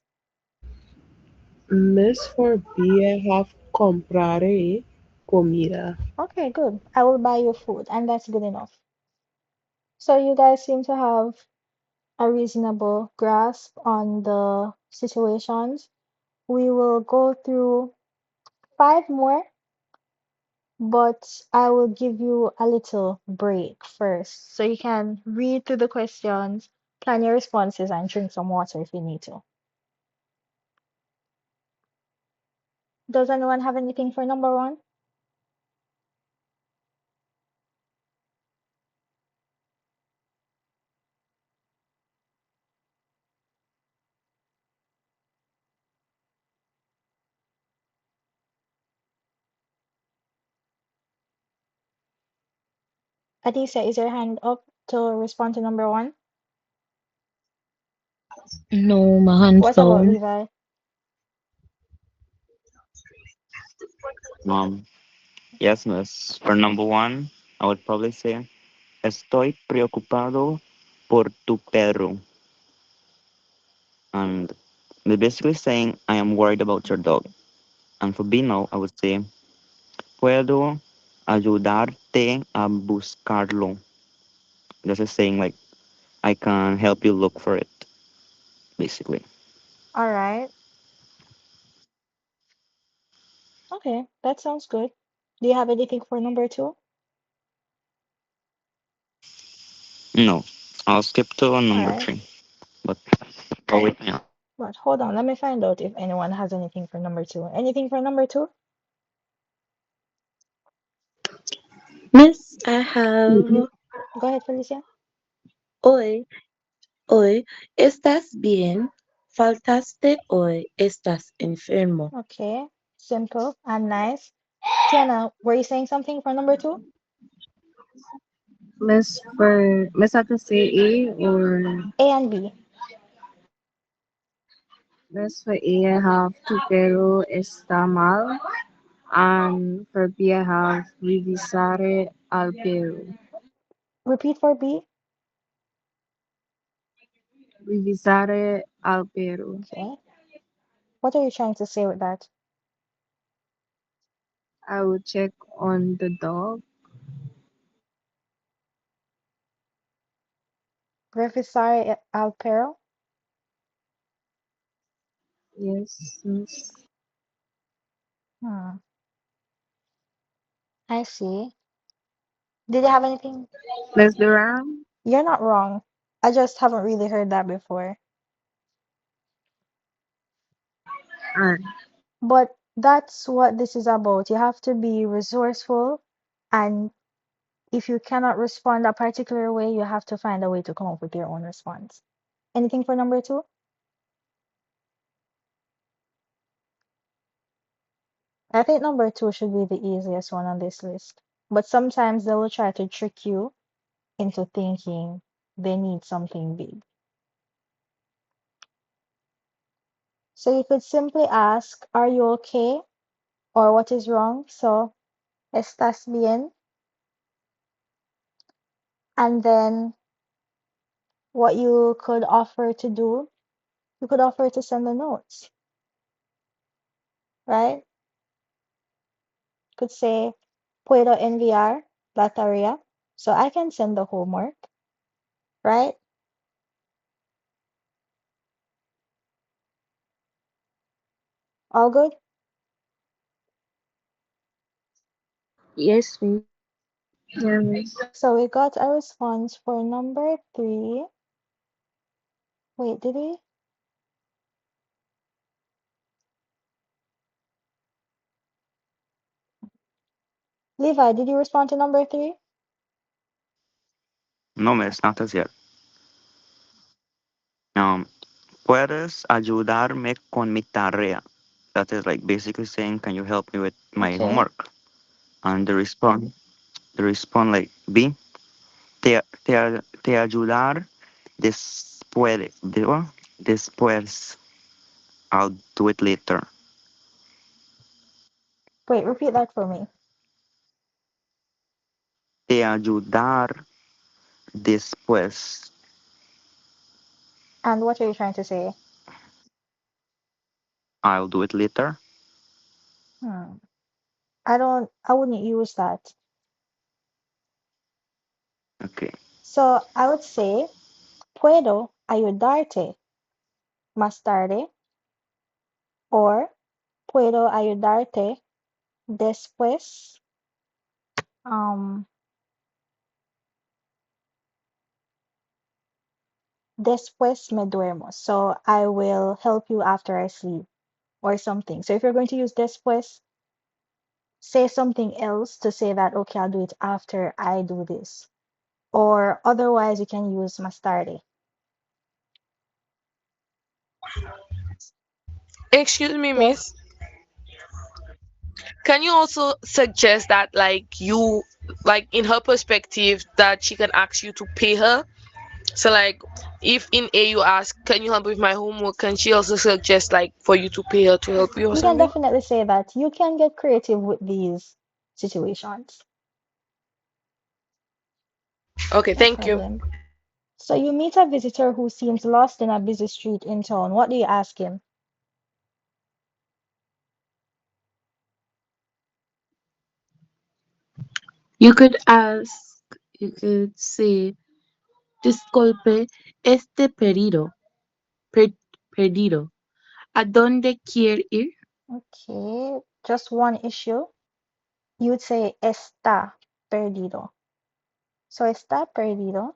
Miss, for B, I have comprare comida. Okay, good. I will buy you food, and that's good enough. So you guys seem to have a reasonable grasp on the situations. We will go through five more, but I will give you a little break first so you can read through the questions, plan your responses, and drink some water if you need to. Does anyone have anything for number one? Adisa, is your hand up to respond to number one? No, my hands What about down. Levi? Yes, miss. For number one, I would probably say, estoy preocupado por tu perro. And they're basically saying, I am worried about your dog. And for B now, I would say, puedo ayudarte a buscarlo. This is saying, like, I can help you look for it, basically. All right. Okay, that sounds good. Do you have anything for number two? No, I'll skip to All number right. three. But oh, wait, yeah. But hold on, let me find out if anyone has anything for number two. Anything for number two? Miss, I have Go ahead, Felicia. hoy, hoy, ¿estás bien? Faltaste hoy, estás enfermo. Okay, simple and nice. Tiana, were you saying something for number two? Miss have to say A or A and B. miss for A I have tu pelo está mal. And for B I have revisare al pelo. Repeat for B. Revisare al pelo. Okay. What are you trying to say with that? I will check on the dog. Revisare al pero. Yes, miss. Hmm, I see. Did you have anything? Less the RAM? You're not wrong. I just haven't really heard that before. Alright. But that's what this is about. You have to be resourceful, and if you cannot respond a particular way, you have to find a way to come up with your own response. Anything for number two? I think number two should be the easiest one on this list. But sometimes they will try to trick you into thinking they need something big. So you could simply ask, "Are you okay?" or "What is wrong?" So, "¿Estás bien?" And then what you could offer to do, you could offer to send the notes, right? Could say, "Puedo enviar la tarea." So I can send the homework, right? All good? Yes, miss. Yeah, miss. So we got a response for number three. Wait, did we? Levi, did you respond to number three? No, miss, not as yet. Um, Puedes ayudarme con mi tarea. That is like basically saying, can you help me with my Okay. homework? And the respond like B, te ayudar después, después, I'll do it later. Wait, repeat that for me. Te ayudar después, And what are you trying to say? I'll do it later. Hmm. I wouldn't use that. Okay. So I would say, "Puedo ayudarte más tarde" or "Puedo ayudarte después, um, después me duermo." So I will help you after I sleep or something. So if you're going to use después, say something else to say that, okay, I'll do it after I do this. Or otherwise, you can use más tarde. Excuse me, Yes? miss. Can you also suggest that, like, you, like, in her perspective, that she can ask you to pay her? So, like, if in A you ask, can you help with my homework? Can she also suggest, like, for you to pay her to help you or You can something? definitely say that. You can get creative with these situations. Okay, No thank you. problem. So you meet a visitor who seems lost in a busy street in town. What do you ask him? You could ask, you could say, disculpe, este per- perdido, ¿a dónde quiere ir? Okay, just one issue. You'd say está perdido. So está perdido.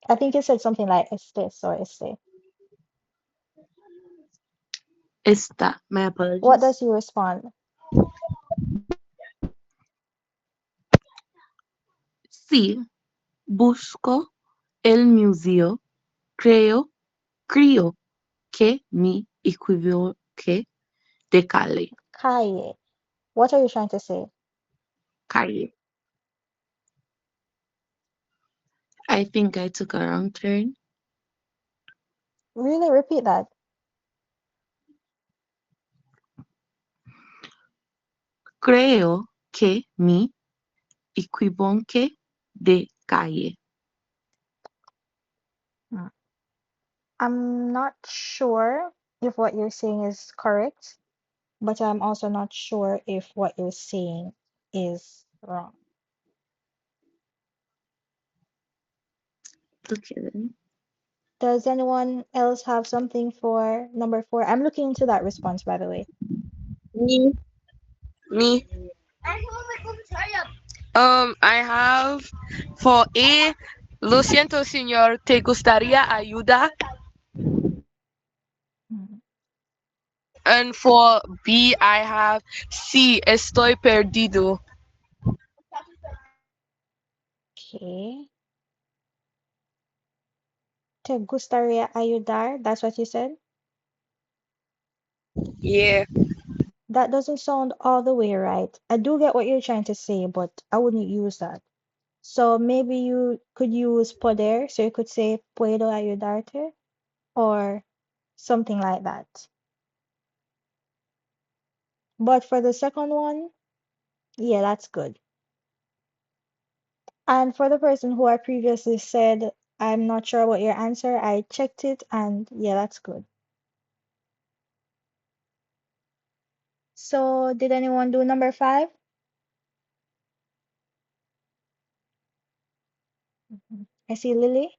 I think you said something like estés or este. Está, my What apologies. does he respond? Sí, busco el museo, creo que me equivoqué de Calle. What are you trying to say? calle. I think I took a wrong turn. Really, repeat that. Creo que me equivoqué de calle. Hmm. I'm not sure if what you're saying is correct, but I'm also not sure if what you're saying is wrong. Okay then. Does anyone else have something for number four? I'm looking into that response, by the way. Me, me. I have for A, lo siento, señor, ¿te gustaría ayuda? Mhm. And for B, I have sí, estoy perdido. Okay. ¿Te gustaría ayudar? That's what you said? Yeah. That doesn't sound all the way right. I do get what you're trying to say, but I wouldn't use that. So maybe you could use poder, so you could say puedo ayudarte or something like that. But for the second one, yeah, that's good. And for the person who I previously said, I'm not sure about your answer, I checked it and yeah, that's good. So did anyone do number five? Mhm. I see Lily.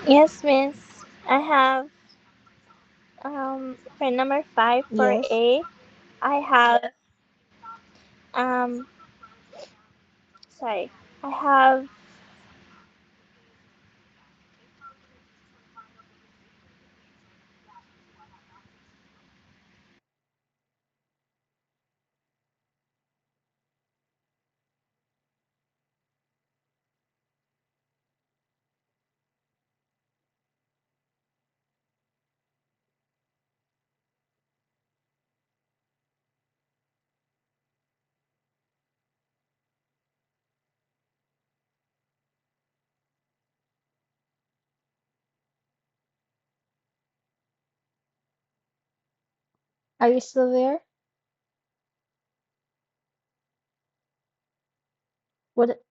Yes, miss. I have for number five for Yes. A, I have um sorry. I have Are you still there? What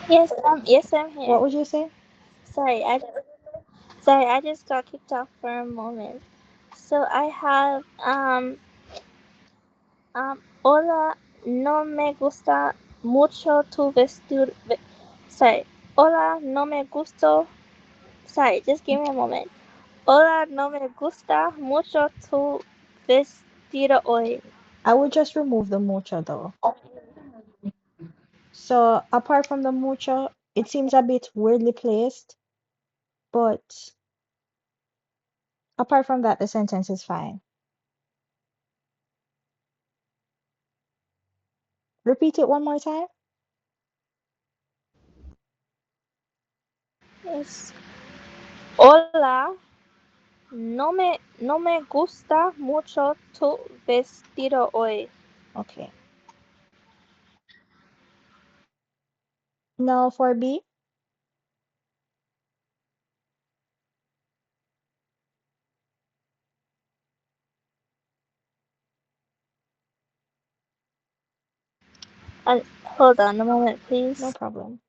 yes, I'm what here. would you say? Sorry, I just got kicked off for a moment. So I have hola, no me gusta mucho tu vestido. Sorry. Hola, no me gusto. Sorry, just give me a moment. Hola, no me gusta mucho tu vestido hoy. I would just remove the mucho though. So apart from the mucho, it seems a bit weirdly placed, but apart from that, the sentence is fine. Repeat it one more time. Yes. Hola, no me gusta mucho tu vestido hoy. Okay. Now for B. Hold on a moment, No please. problem.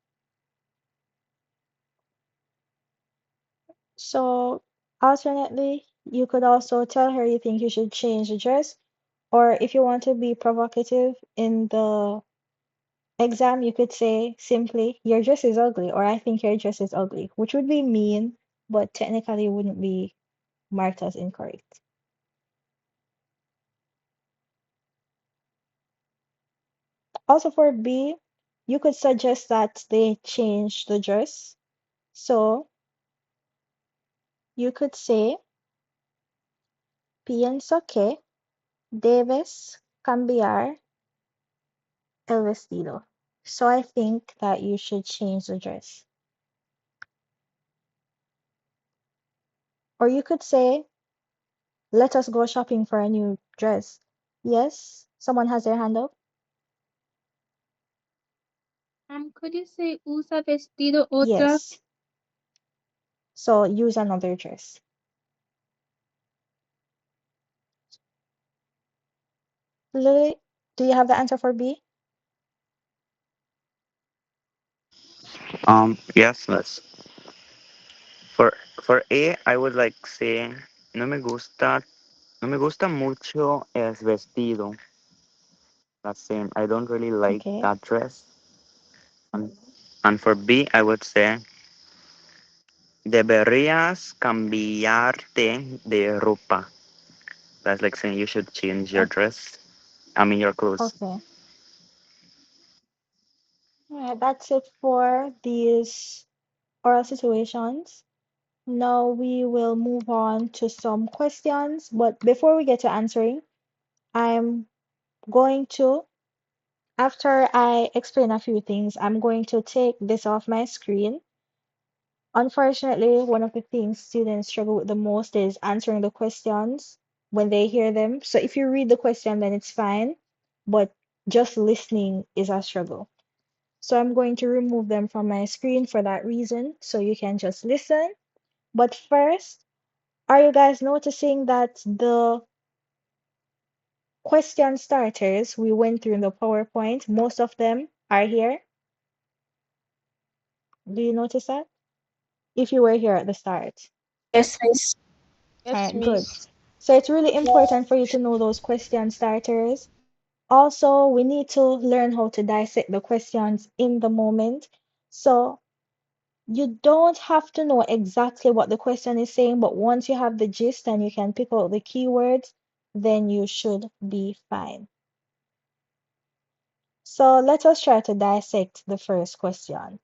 So alternately, you could also tell her you think you should change the dress, or if you want to be provocative in the exam, you could say simply, your dress is ugly, or I think your dress is ugly, which would be mean, but technically wouldn't be marked as incorrect. Also for B, you could suggest that they change the dress. So you could say, pienso que debes cambiar el vestido. So I think that you should change the dress. Or you could say, let us go shopping for a new dress. Yes, someone has their hand up. Could you say usa vestido otra? Yes, so use another dress. Lily, do you have the answer for B? Yes, miss. For A, I would like say no me gusta mucho es vestido. That's same. I don't really like Okay. that dress. And, and for B, I would say deberías cambiarte de ropa. That's like saying you should change your Okay. dress. I mean, you're close. Okay. Alright, that's it for these oral situations. Now we will move on to some questions, but before we get to answering, I'm going to, after I explain a few things, I'm going to take this off my screen. Unfortunately, one of the things students struggle with the most is answering the questions when they hear them. So if you read the question, then it's fine, but just listening is a struggle. So I'm going to remove them from my screen for that reason, so you can just listen. But first, are you guys noticing that the question starters we went through in the PowerPoint, most of them are here? Do you notice that? If you were here at the start. Yes, miss. All Yes, right, good. Miss. So it's really important for you to know those question starters. Also, we need to learn how to dissect the questions in the moment. So you don't have to know exactly what the question is saying, but once you have the gist and you can pick out the keywords, then you should be fine. So let us try to dissect the first question.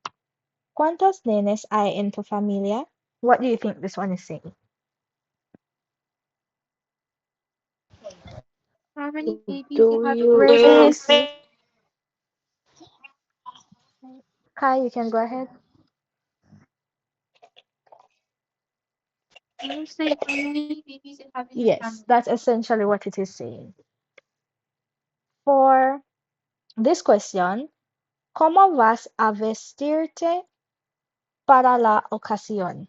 ¿Cuántos nenes hay en tu familia? What do you think this one is saying? How many babies you Do have in you your Raise your hand, family? miss? please. Kai, you can go ahead. You say how many babies you have in your Yes, family. that's essentially what it is saying. For this question, ¿cómo vas a vestirte para la ocasión?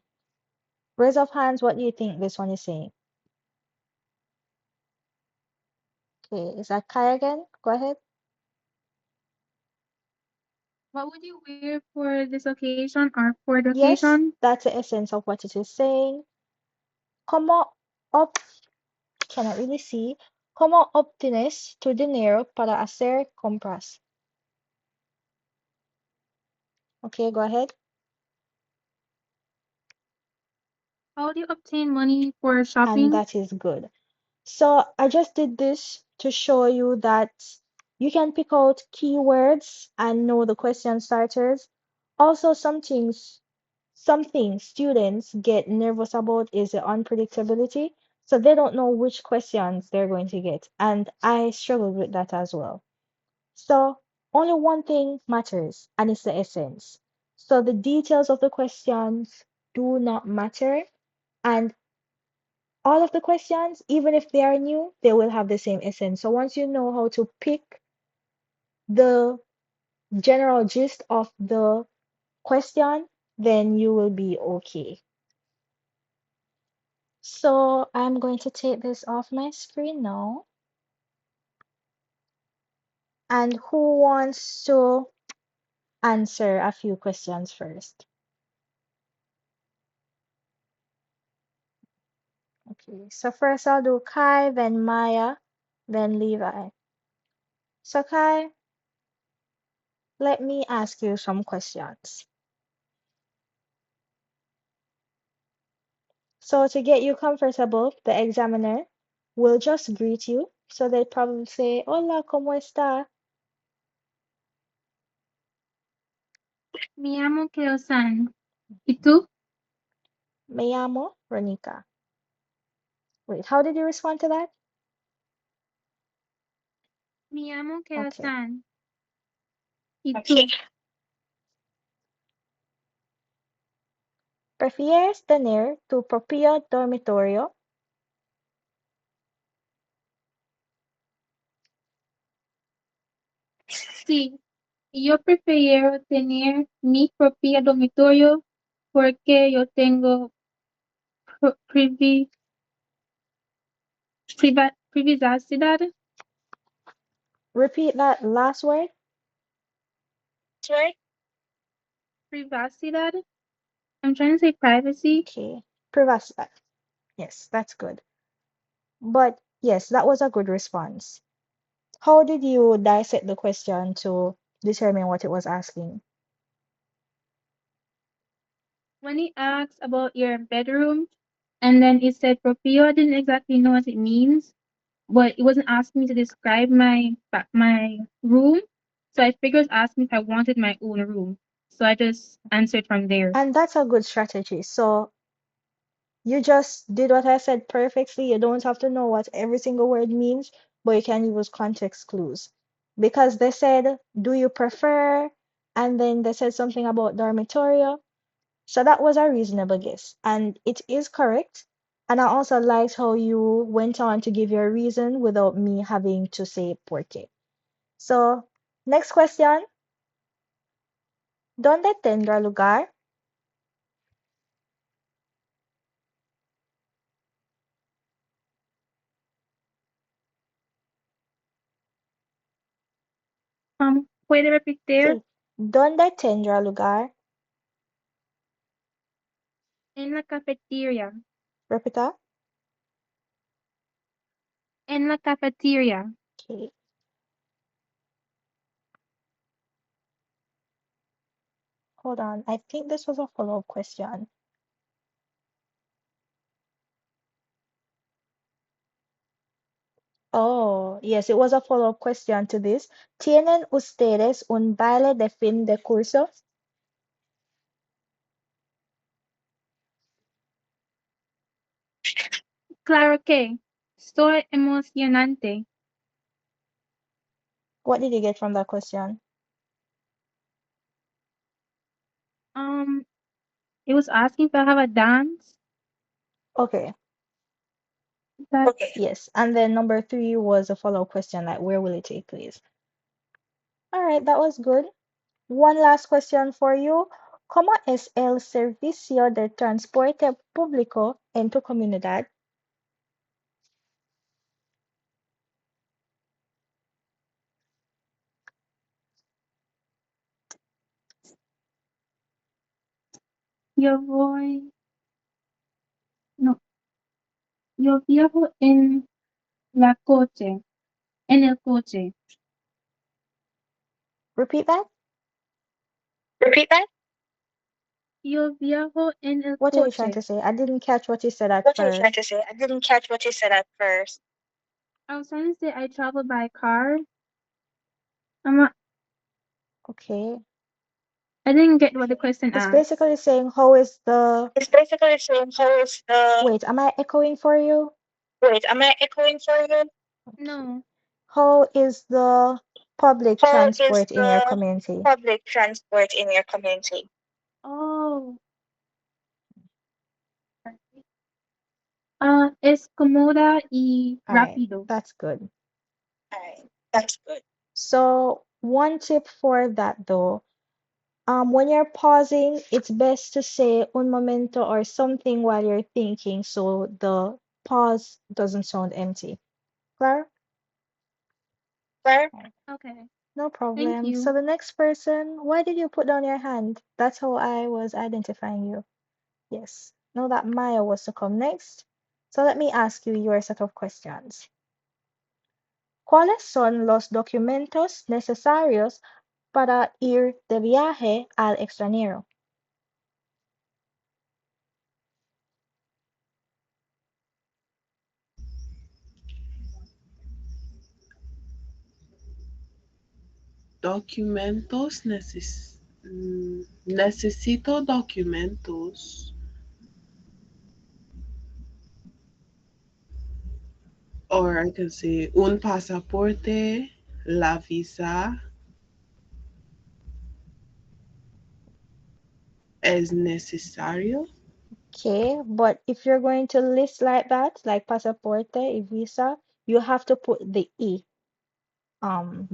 Raise of hands, what do you think this one is saying? Okay, is that Kai again? Go ahead. What would you wear for this occasion or for the Yes, occasion? that's the essence of what it is saying. ¿Cómo ob cannot really see? ¿Cómo obtienes tu dinero para hacer compras? Okay, go ahead. How do you obtain money for And shopping? that is good. So I just did this to show you that you can pick out keywords and know the question starters. Also, something students get nervous about is the unpredictability. So they don't know which questions they're going to get. And I struggled with that as well. So only one thing matters, and it's the essence. So the details of the questions do not matter. And all of the questions, even if they are new, they will have the same essence. So once you know how to pick the general gist of the question, then you will be okay. So I'm going to take this off my screen now. And who wants to answer a few questions first? Okay, so first I'll do Kai, then Maya, then Levi. So Kai, let me ask you some questions. So to get you comfortable, the examiner will just greet you. So they probably say, Hola, ¿cómo está? Me llamo Keo-san. ¿Y tú? Me llamo Ronica. Wait, how did you respond to that? Me llamo Okay. Keo-san. ¿Y tú? ¿Prefieres tener tu propio dormitorio? Sí, yo prefiero tener mi propio dormitorio porque yo tengo privacidad. Repeat that last word. Privacidad. I'm trying to say privacy. Okay. Privacy. Yes, that's good. But yes, that was a good response. How did you dissect the question to determine what it was asking? When he asked about your bedroom and then it said propio, I didn't exactly know what it means. but it wasn't asking me to describe my room. So I figured it was asking me if I wanted my own room. So I just answered from there. And that's a good strategy. So you just did what I said perfectly. You don't have to know what every single word means, but you can use context clues. Because they said, do you prefer? And then they said something about dormitorio. So that was a reasonable guess. And it is correct. And I also liked how you went on to give your reason without me having to say porque. So, next question. ¿Dónde tendrá lugar? ¿Puede repetir? Sí. ¿Dónde tendrá lugar? En la cafetería. Repita. En la cafetería. Okay. Hold on. I think this was a follow-up question. Oh, yes, it was a follow-up question to this. ¿Tienen ustedes un baile de fin de curso? Claro que. Soy emocionante. What did you get from that question? It was asking if I have a dance. Okay. That okay. Yes. And then number 3 was a follow-up question, like where will it take place? All right, that was good. One last question for you. ¿Cómo es el servicio de transporte público en tu comunidad? Yo voy. No. Yo viajo en la coche. En el coche. Repeat that. Repeat that. Yo viajo en el What are you trying coche. to say? I didn't catch what you said at What are you trying first. to say? I didn't catch what you said at first. I was trying to say I travel by car. I'm not, Okay. I didn't get what the question It's asked. basically saying how is the It's basically saying how is the. Wait, am I echoing for you? Wait, am I echoing for you? No. How is the public How is transport in your the community? public transport in your community? Oh. Es cómoda y All right, rápido. that's good. Alright, that's good. So one tip for that though, when you're pausing, it's best to say un momento or something while you're thinking so the pause doesn't sound empty. Clear? Where? All right, Okay. no Thank problem. So you. the next person, why did you put down your hand? That's how I was identifying you. Yes. Know that Maya was to come next. So let me ask you your set of questions. ¿Cuáles son los documentos necesarios para ir de viaje al extranjero? Documentos necesito documentos, or I can say un pasaporte, la visa es necesario. Okay, but if you're going to list like that, like pasaporte y visa, you have to put the E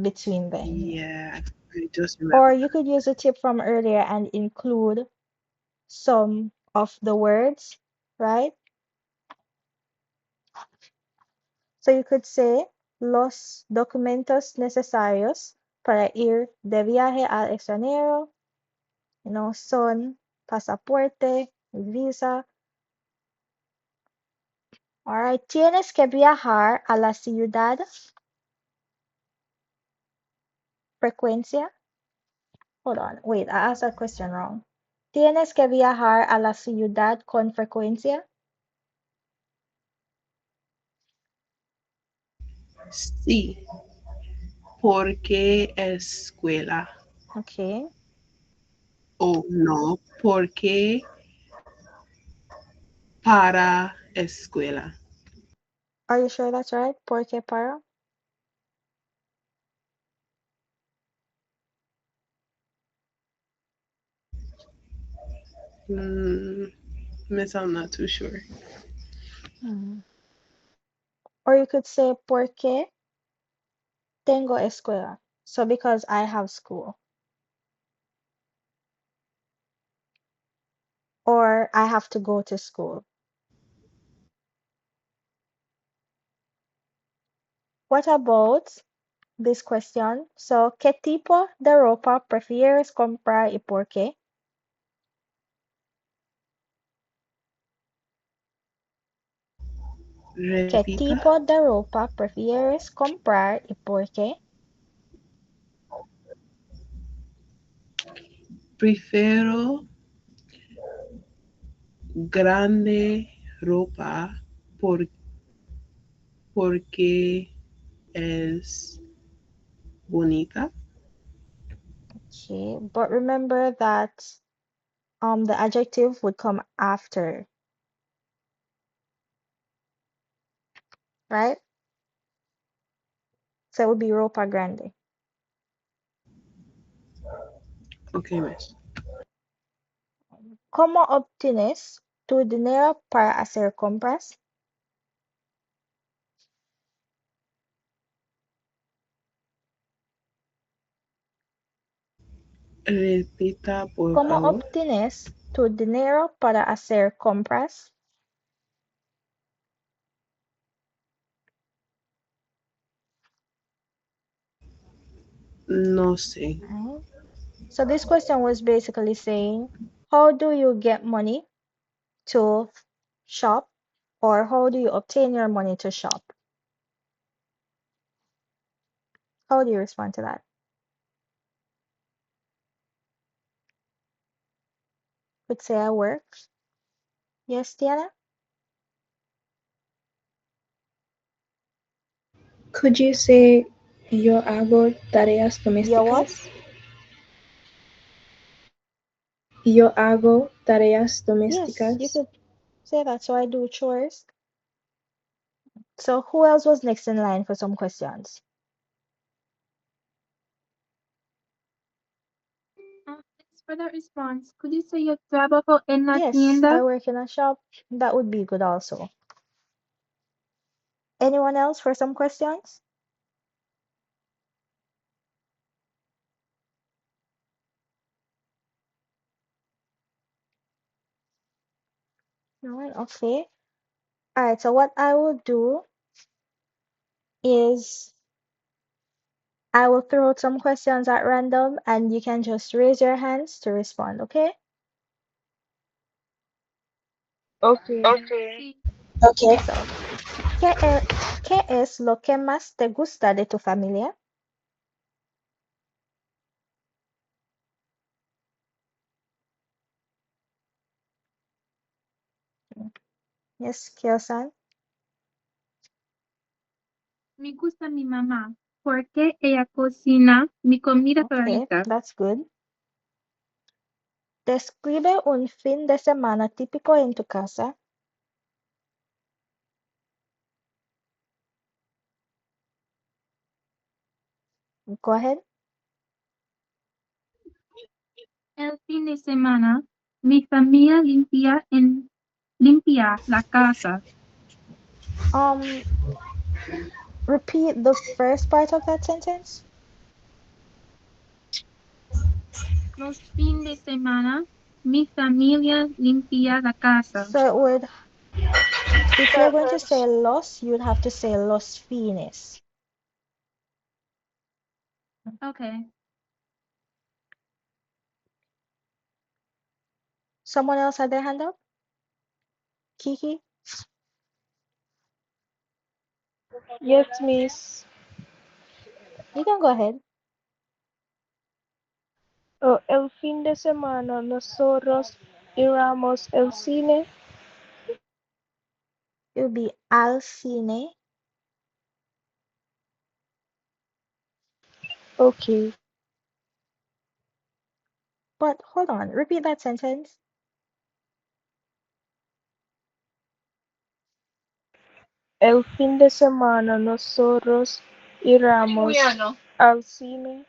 between them. Yeah, I just remember. Or you could use a tip from earlier and include some of the words, right? So you could say los documentos necesarios para ir de viaje al extranjero, son pasaporte, visa. All right, tienes que viajar a la ciudad, frecuencia. Hold on, wait, I asked that question wrong. Tienes que viajar a la ciudad con frecuencia. Sí, porque escuela. Okay. O no, porque para escuela. Are you sure that's right? Porque para? Mm, Miss, I'm not too sure. Hmm. Or you could say porque tengo escuela. So because I have school. Or I have to go to school. What about this question? So, ¿qué tipo de ropa prefieres comprar y por qué? ¿Qué Repita. tipo de ropa prefieres comprar y por qué? Prefiero grande ropa por, porque es bonita. Okay, but remember that the adjective would come after, right? So it would be ropa grande. Okay, miss. ¿Cómo obtienes tu dinero para hacer compras? Repita, por ¿Cómo favor. obtienes tu dinero para hacer compras? No sé. Right. So this question was basically saying, how do you get money to shop, or how do you obtain your money to shop? How do you respond to that? Would say I work. Yes, Tiana? Could you say yo hago tareas Your what? domésticas? Yo hago tareas Yes, you domésticas. could say that. So I do chores. So who else was next in line for some questions? Thanks for the response. Could you say yo trabajo en la Yes, I tienda? work in a shop. That would be good also. Anyone else for some questions? No one? Okay. All right, so what I will do is I will throw out some questions at random and you can just raise your hands to respond, okay? Okay. Sí. Okay. So, ¿qué es lo que más te gusta de tu familia? Yes, Kyosan. Me gusta mi mamá porque ella cocina mi comida Okay, favorita. that's good. Describe un fin de semana típico en tu casa. Go ahead. El fin de semana, mi familia limpia la casa. Um, repeat the first part of that sentence. Los fines de semana, mi familia limpia la casa. So it would, if you're going to say los, you'd have to say los fines. Okay. Someone else had their hand up? Kiki? Yes, Miss. You can go ahead. Oh, el fin de semana nosotros íbamos al cine. It would be al cine. Okay. But hold on, repeat that sentence. El fin de semana nosotros iremos al cine.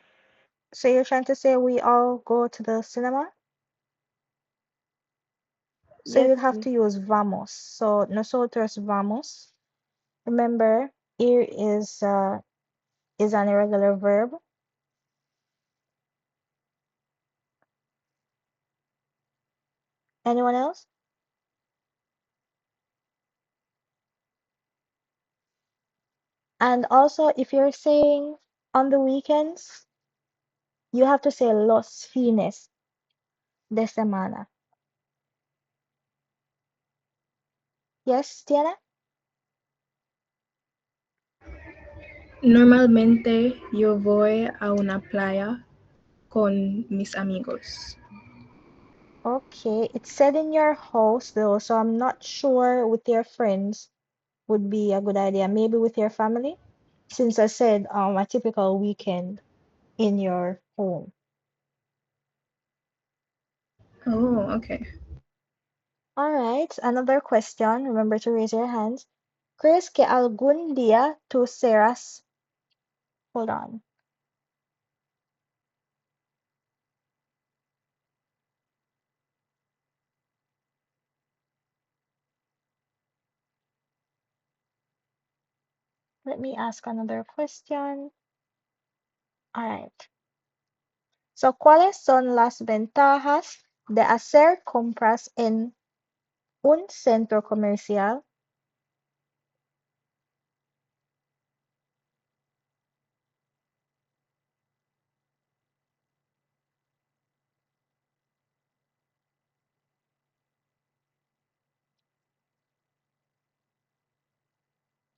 So you're trying to say we all go to the cinema? So Yes, you'd have please. to use vamos. So nosotros vamos. Remember, ir is an irregular verb. Anyone else? And also, if you're saying on the weekends, you have to say los fines de semana. Yes, Tiana? Normalmente yo voy a una playa con mis amigos. Okay, it's said in your house though, so I'm not sure with your friends would be a good idea. Maybe with your family, since I said a typical weekend in your home. Oh, okay. All right, another question. Remember to raise your hands. ¿Crees que algún día tú serás? Hold on. Let me ask another question. All right. So, ¿cuáles son las ventajas de hacer compras en un centro comercial?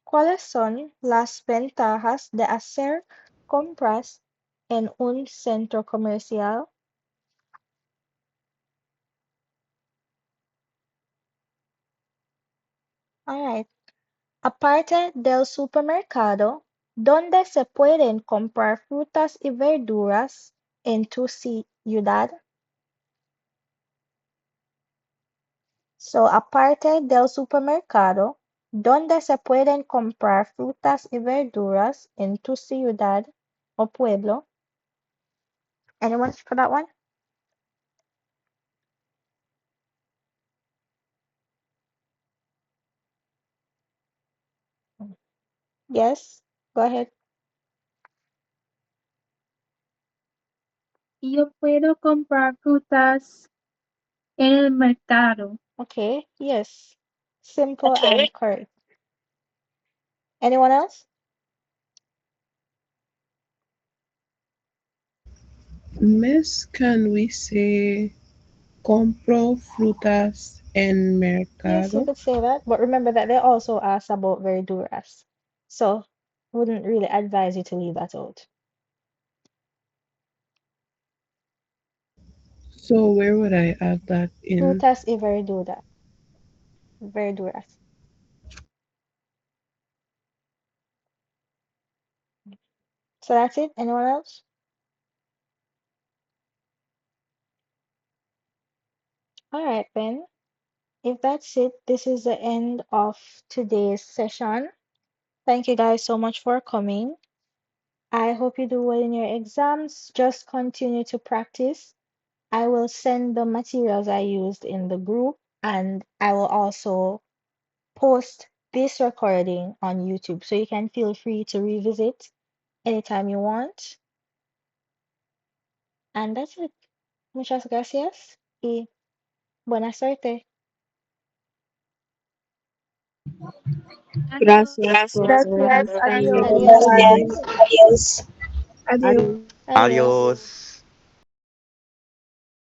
¿Cuáles son las ventajas de hacer compras en un centro comercial? All right. Aparte del supermercado, ¿dónde se pueden comprar frutas y verduras en tu ciudad? So, aparte del supermercado, ¿dónde se pueden comprar frutas y verduras en tu ciudad o pueblo? Anyone for that one? Yes, go ahead. Yo puedo comprar frutas en el mercado. Okay, yes. Simple and correct. Anyone else? Miss, can we say compro frutas en Yes, you mercado? could say that, but remember that they also ask about verduras. So, wouldn't really advise you to leave that out. So where would I add that in? Frutas y verduras. So that's it. Anyone else? All right, then. If that's it, this is the end of today's session. Thank you guys so much for coming. I hope you do well in your exams. Just continue to practice. I will send the materials I used in the group, and I will also post this recording on YouTube, so you can feel free to revisit anytime you want. And that's it. Muchas gracias y buena suerte. Gracias por Gracias. todo. Hasta Adiós. luego. Adiós. Bye. Adiós. Adiós. Adiós. Adiós.